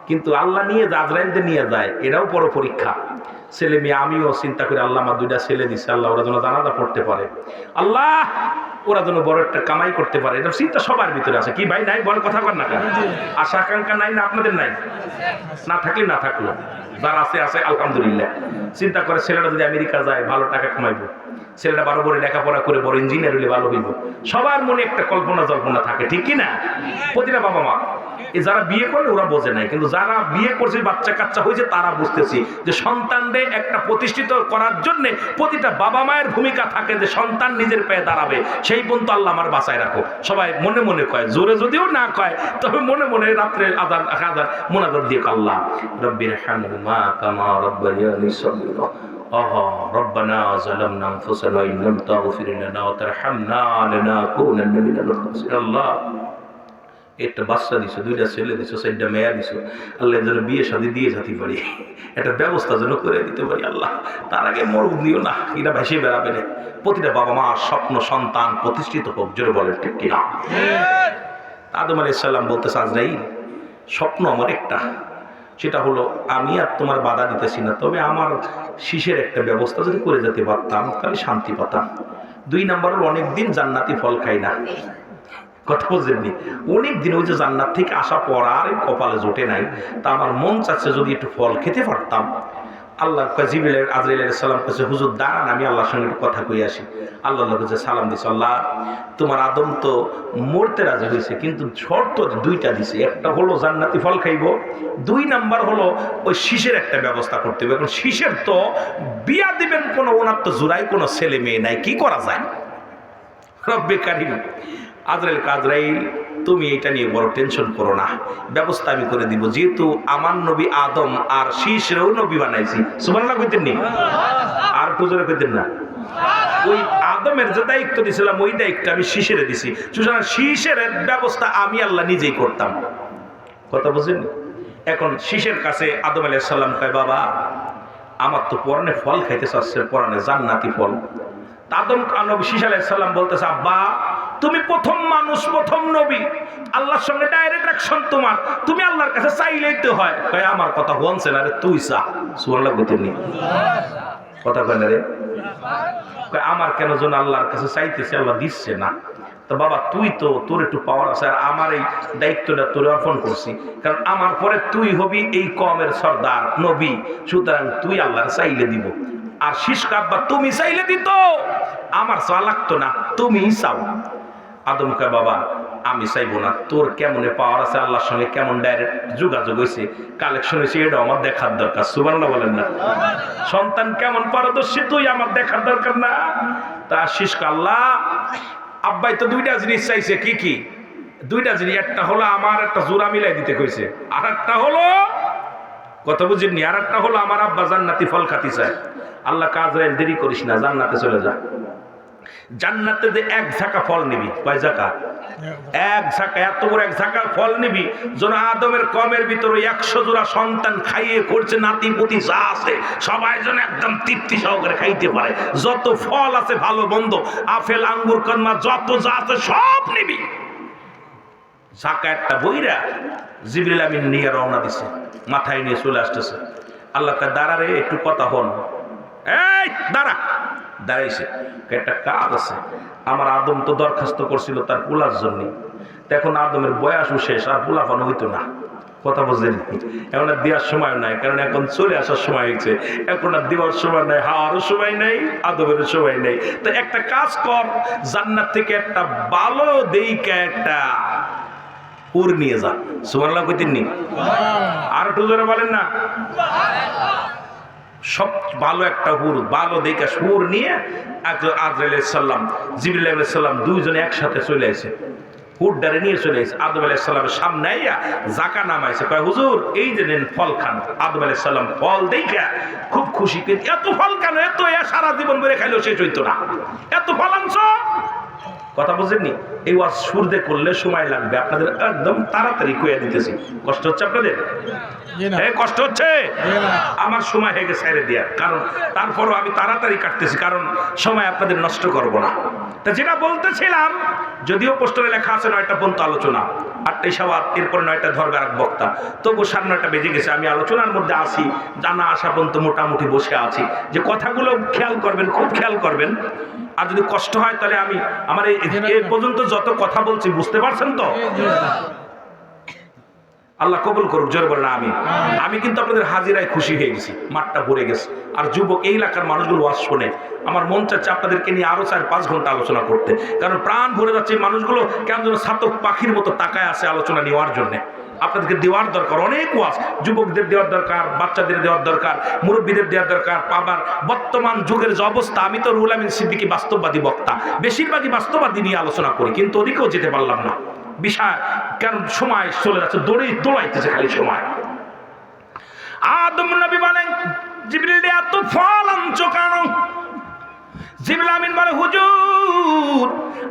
কিন্তু আল্লাহ নিয়ে আজরাইলদের নিয়ে যায়, এটাও বড় পরীক্ষা। ছেলে মেয়ে, আমিও চিন্তা করি আল্লাহ আমার 2টা ছেলে দিচ্ছে, আল্লাহ ওরা যেন জানাজা পড়তে পারে, আল্লাহ ওরা যেন বড় একটা কামাই করতে পারে, এটা চিন্তা সবার ভিতরে আছে। কি ভাই নাই? বল, কথা কর না কেন? আশা আকাঙ্ক্ষা নাই না আপনাদের? নাই, না থাকলে না থাকলো, যার আছে আছে আলহামদুলিল্লাহ। চিন্তা করে ছেলেটা যদি আমেরিকা যায় ভালো টাকা কামাইবো, ছেলেটা বড় বড় লেখাপড়া করে বড় ইঞ্জিনিয়ার হলে ভালো হইব, সবার মনে একটা কল্পনা জল্পনা থাকে, ঠিক কি না? প্রতিটা বাবা মা, যারা বিয়ে করে ওরা বোঝে নাই, কিন্তু যারা বিয়ে করছে, বাচ্চা কাচ্চা হয়েছে, তারা বুঝতেছি যে সন্তানদের একটা প্রতিষ্ঠিত করার জন্য প্রতিটা বাবা মায়ের ভূমিকা থাকে, যে সন্তান নিজের পায়ে দাঁড়াবে, সেই পর্যন্ত আল্লাহ আমার বাঁচায় রাখো। সবাই মনে মনে কয়, জোরে যদিও না কয়, তবে মনে মনে রাত্রে আযান মোনাজাত দিয়ে আল্লাহ রব্বির হামহুমা কামা রাব্বায়ানি সগীরা। রব্বানা যালামনা আনফুসানা ওয়া ইন লাম তাগফির লানা ওয়া তারহামনা লানাকুনান্না মিনাল খাসিরিন। আল্লাহ একটা বাচ্চা দিছো, 2টা ছেলে দিছো, 4টা মেয়ে দিছো, আল্লাহ যেন বিয়ে শাদী দিয়ে যেতে পারি, একটা ব্যবস্থা যেন করে দিতে পারি আল্লাহ। তার আগে মরণ দিও না, এরা ভেসে বেড়াবে না। প্রতিটা বাবা মা স্বপ্ন সন্তান প্রতিষ্ঠিত হোক, জোরে বলেন ঠিক কিনা? আদম আলাইহিস সালাম বলতেছে আজরাইল স্বপ্ন আমার একটা, সেটা হলো আমি আর তোমার বাধা দিতেছি না, তবে আমার শীষের একটা ব্যবস্থা যদি করে যেতে পারতাম তাহলে শান্তি পেতাম। 2 নম্বর হলো অনেকদিন জান্নাতি ফল খাই না। কথা বুঝেননি? অনেকদিন ওই যে জান্নাত থেকে আসা পর আর কপালে জোটে নাই, তা আমার মন চাচ্ছে যদি একটু ফল খেতে পারতাম। আল্লাহ জিবরিল আজরাইল আলাইহিস সালাম কাছে হুজুর দাঁড়ান, আমি আল্লাহর সঙ্গে একটু কথা কই আসি। আল্লাহ কাছে সালাম দিছে, আল্লাহ তোমার আদম তো মরতে রাজি হয়েছে, কিন্তু শর্ত 2টা দিছে, একটা হলো জান্নাতি ফল খাইব, 2 নাম্বার হলো ওই শীষের একটা ব্যবস্থা করতে হবে। এখন শীষের তো বিয়া দিবেন, কোনো ওনার তো জোড়াই কোনো ছেলে মেয়ে নাই, কি করা যায়? রব্বে কারিম আজরাইল তুমি এটা নিয়ে বড় টেনশন করো না, ব্যবস্থা আমি করে দিব, যেহেতু আমার নবী আদম আর শীষেরও নবী বানাইছি। সুবহানাল্লাহ কইতেন নি? আর পুজোরে কইতেন না? ওই আদমের যে দায়িত্ব দিয়েছিলাম ওই দায়িত্ব আমি শীষেরে দিছি, সুতরাং শীষের ব্যবস্থা আমি আল্লাহ নিজেই করতাম। কথা বুঝেন? এখন শীষের কাছে আদম আলাইহিস সালাম কয়, বাবা আমার তো পরনে ফল খাইতে চাচ্ছে, পরনে জান্নাতি ফল। আদম নবী শীষ আলাইহিস সালাম বলতেছে, আব্বা তুমি প্রথম মানুষ, প্রথম নবী, আল্লাহর সঙ্গে ডাইরেক্ট অ্যাকশন তোমার, তুমি আল্লাহর কাছে চাইলেই তো হয়। কয় আমার কথা বলছে না রে, তুই চা। সুবহানাল্লাহ কইতেন নি? কথা কয় না রে? কয় আমার কেন যেন আল্লাহর কাছে চাইতেছে, আল্লাহ দিচ্ছে না। তো বাবা তুই তো, তোর একটু পাওয়ার আছে, আর আমার এই দায়িত্বটা তোর অর্পণ করছি, কারণ আমার পরে তুই হবি এই কওমের সর্দার নবী, সুতরাং তুই আল্লাহর চাইলে দিব। আর শীষ কাব্বা তুমি চাইলে দিত, আমার চা লাগতো না, তুমিই চাও। আদম কয়, বাবা আমি চাইবো না, তোর কেমনে পাওয়ার আছে, আল্লাহর সঙ্গে কেমন ডাইরেক্ট যোগাযোগ হয়েছে, কালেকশন হয়েছে, এটা আমার দেখার দরকার। সুবহানাল্লাহ বলেন না? সন্তান কেমন পারদর্শী তুই আমার দেখার দরকার না? তা শীষ আল্লাহ আব্বাই তো 2টা জিনিস চাইছে। কি কি 2টা জিনিস? একটা হলো আমার একটা জোড়া মিলাই দিতে কইছে, আর একটা হলো কথা বুঝিনি। আর একটা হলো আমার আব্বা জান্নাতি ফল খাতি চায়। আল্লাহ কাজ রাইল দেরি করিস না, জান্নাতে চলে যা। জান্নাতে যে এক ঝাঁকা ফল নিবি, কয় ঝাঁকা? এক ঝাঁকা, এত বড় এক ঝাঁকা ফল নিবি যেন আদমের কমের ভিতরে 100 জোড়া সন্তান খাইয়ে করছে, নাতি পুতি যা আছে সবাই যেন একদম তৃপ্তি সহকারে খাইতে পারে। যত ফল আছে ভালো মন্দ, আপেল আঙ্গুর কর্মা যত যা আছে সব নিবি। ঝাঁকা একটা বইরা জিবরিল আমিন নিয়ে রওনা দিছে, মাথায় নিয়ে চলে আসতেছে। আল্লাহ তা দাঁড়া রে, একটু কথা হন। এই দাঁড়া। দাঁড়াইছে, একটা কাজ আছে। আমার আদম তো দরখাস্ত করছিল তার পোলার জন্য, এখন আদমের বয়সও শেষ, আর পোলাপান হইতো না। কথা বুঝলেন? এখন আর দেওয়ার সময় নাই, কারণ এখন চলে আসার সময় হয়েছে। এখন আর দেওয়ার সময় নাই, হাওয়ারও সময় নাই, আদমেরও সময় নেই। তো একটা কাজ কর, জান্নাত থেকে একটা ভালো দেইকা একটা হুর নিয়ে যা। সুবহানাল্লাহ কইতেন নি? আর একটু জোরে বলেন না। সব ভালো একটা হুর, ভালো দেখে হুর নিয়ে আজরাইল আলাইহিস সালাম, জিবরিল আলাইহিস সালাম দুইজনে একসাথে চলে আসে। হুরডারে নিয়ে চলে আসে আদম আলাইহিস সালামের সামনে, আইয়া জাকা নামাইছে, কয় হুজুর এই যে নেন ফল খান। আদম আলাইহিস সালাম ফল দেখা খুব খুশি, এত ফল কেন? এত সারা জীবন ধরে খাইলেও শেষ হইতো না, এত ফল আনছো। কথা বুঝেননি? এই ওয়াজ সুরদে করলে সময় লাগবে, আপনাদের একদম তাড়াতাড়ি কইয়া দিতেছি। কষ্ট হচ্ছে আপনাদের? কষ্ট হচ্ছে? আমার সময় হয়ে গেছে ছেড়ে দিয়া, কারণ তারপরও আমি তাড়াতাড়ি কাটতেছি, কারণ সময় আপনাদের নষ্ট করব না। তা যেটা বলতেছিলাম, যদিও পোস্টারে লেখা আছে 9টা পর্যন্ত আলোচনা, 8টায় সওয়াত, এরপর 9টা ধরবে আর বক্তা, তবু 9:30 বেজে গেছে। আমি আলোচনার মধ্যে আছি, জানা আসা পর্যন্ত মোটামুটি বসে আছি। যে কথাগুলো খেয়াল করবেন, খুব খেয়াল করবেন। আর যদি কষ্ট হয় তাহলে আমি আমার এই পর্যন্ত যত কথা বলছি বুঝতে পারছেন তো? আল্লাহ কবুল করুক, জোরে বলেন আমিন। আমি কিন্তু আপনাদের হাজিরায় খুশি হয়ে গেছি, মাঠটা ভরে গেছে। আর যুবক এই এলাকার মানুষগুলো ওয়াজ শোনে, আমার মন চাচ্ছে আপনাদেরকে নিয়ে আরো 4-5 ঘন্টা আলোচনা করতে, কারণ প্রাণ ভরে যাচ্ছে। এই মানুষগুলো কেমন যেন ছাতক পাখির মতো তাকায় আছে আলোচনা নেওয়ার জন্য। আপনাদেরকে দেওয়ার দরকার, অনেক ওয়াজ যুবকদের দেওয়ার দরকার, বাচ্চাদের দেওয়ার দরকার, মুরব্বীদের দেওয়ার দরকার। আবার বর্তমান যুগের যে অবস্থা, আমি তো রুহুল আমিন সিদ্দিকী বাস্তববাদী বক্তা, বেশিরভাগই বাস্তববাদী নিয়ে আলোচনা করি, কিন্তু ওদিকেও যেতে পারলাম না বিষয়, কারণ সময় চলে যাচ্ছে, দৌড়াইতেছে খালি সময়। আদম নবী বলেন, জিবরিল এত ফল আনছো কেন? জিবরিল আমিন বলে, হুজুর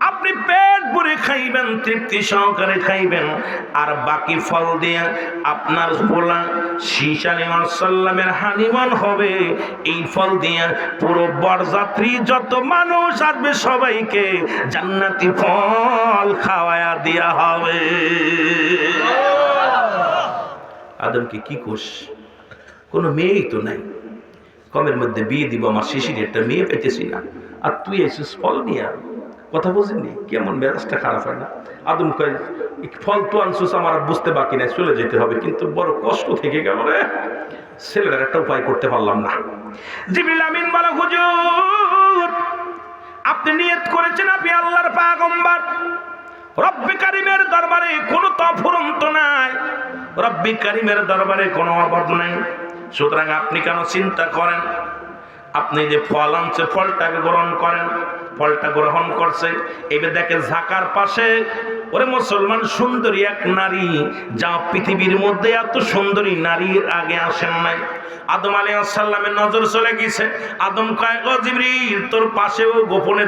আপনি পেট ভরে খাইবেন, তৃপ্তি সহকারে খাইবেন, আর বাকি ফল দিয়ে আপনার পোলা শীশ আলাইহিস সালামের হানিমান হবে। এই ফল দিয়ে পুরো বরযাত্রী যত মানুষ আসবে সবাইকে জান্নাতি ফল খাওয়ায়া দেয়া হবে। আদমকে কি কোষ? কোনো মেয়েই তো নাই, কমের মধ্যে বিয়ে দিব, আমার শিশির একটা মেয়ে পেতেছি না, আর তুই এসিস ফল নিয়ে। কথা বুঝিনি? কেমন মেজাজটা খারাপ হয় না? আদম কয়, ফল তো আনছিস, আমার বুঝতে বাকি নাই, চলে যেতে হবে, কিন্তু বড় কষ্ট থেকে গেল রে, ছেলেটার একটা উপায় করতে পারলাম না। জিবরিল আমিন বলে, হুজুর আপনি নিয়ত করেছেন আপনি আল্লাহর পয়গম্বর, রব্বে কারিমের দরবারে কোনো তফুরন্ত নাই, রব্বে কারিমের দরবারে কোনো অবাধ নাই। সুতরাং আপনি কেন চিন্তা করেন? আপনি যে ফল আনছে ফলটাকে গ্রহণ করেন। ফলটা গ্রহণ করছে, এবার দেখে ঝাঁকার পাশে, ওরে মুসলমান, সুন্দরী এক নারী, যা পৃথিবীর মধ্যে এত সুন্দরী নারীর আগে আসেন নাই। আদম আলাইহিস সালামের নজর চলে গেছে। আদম কয়, ও জিবরিল তোর পাশেও গোপনে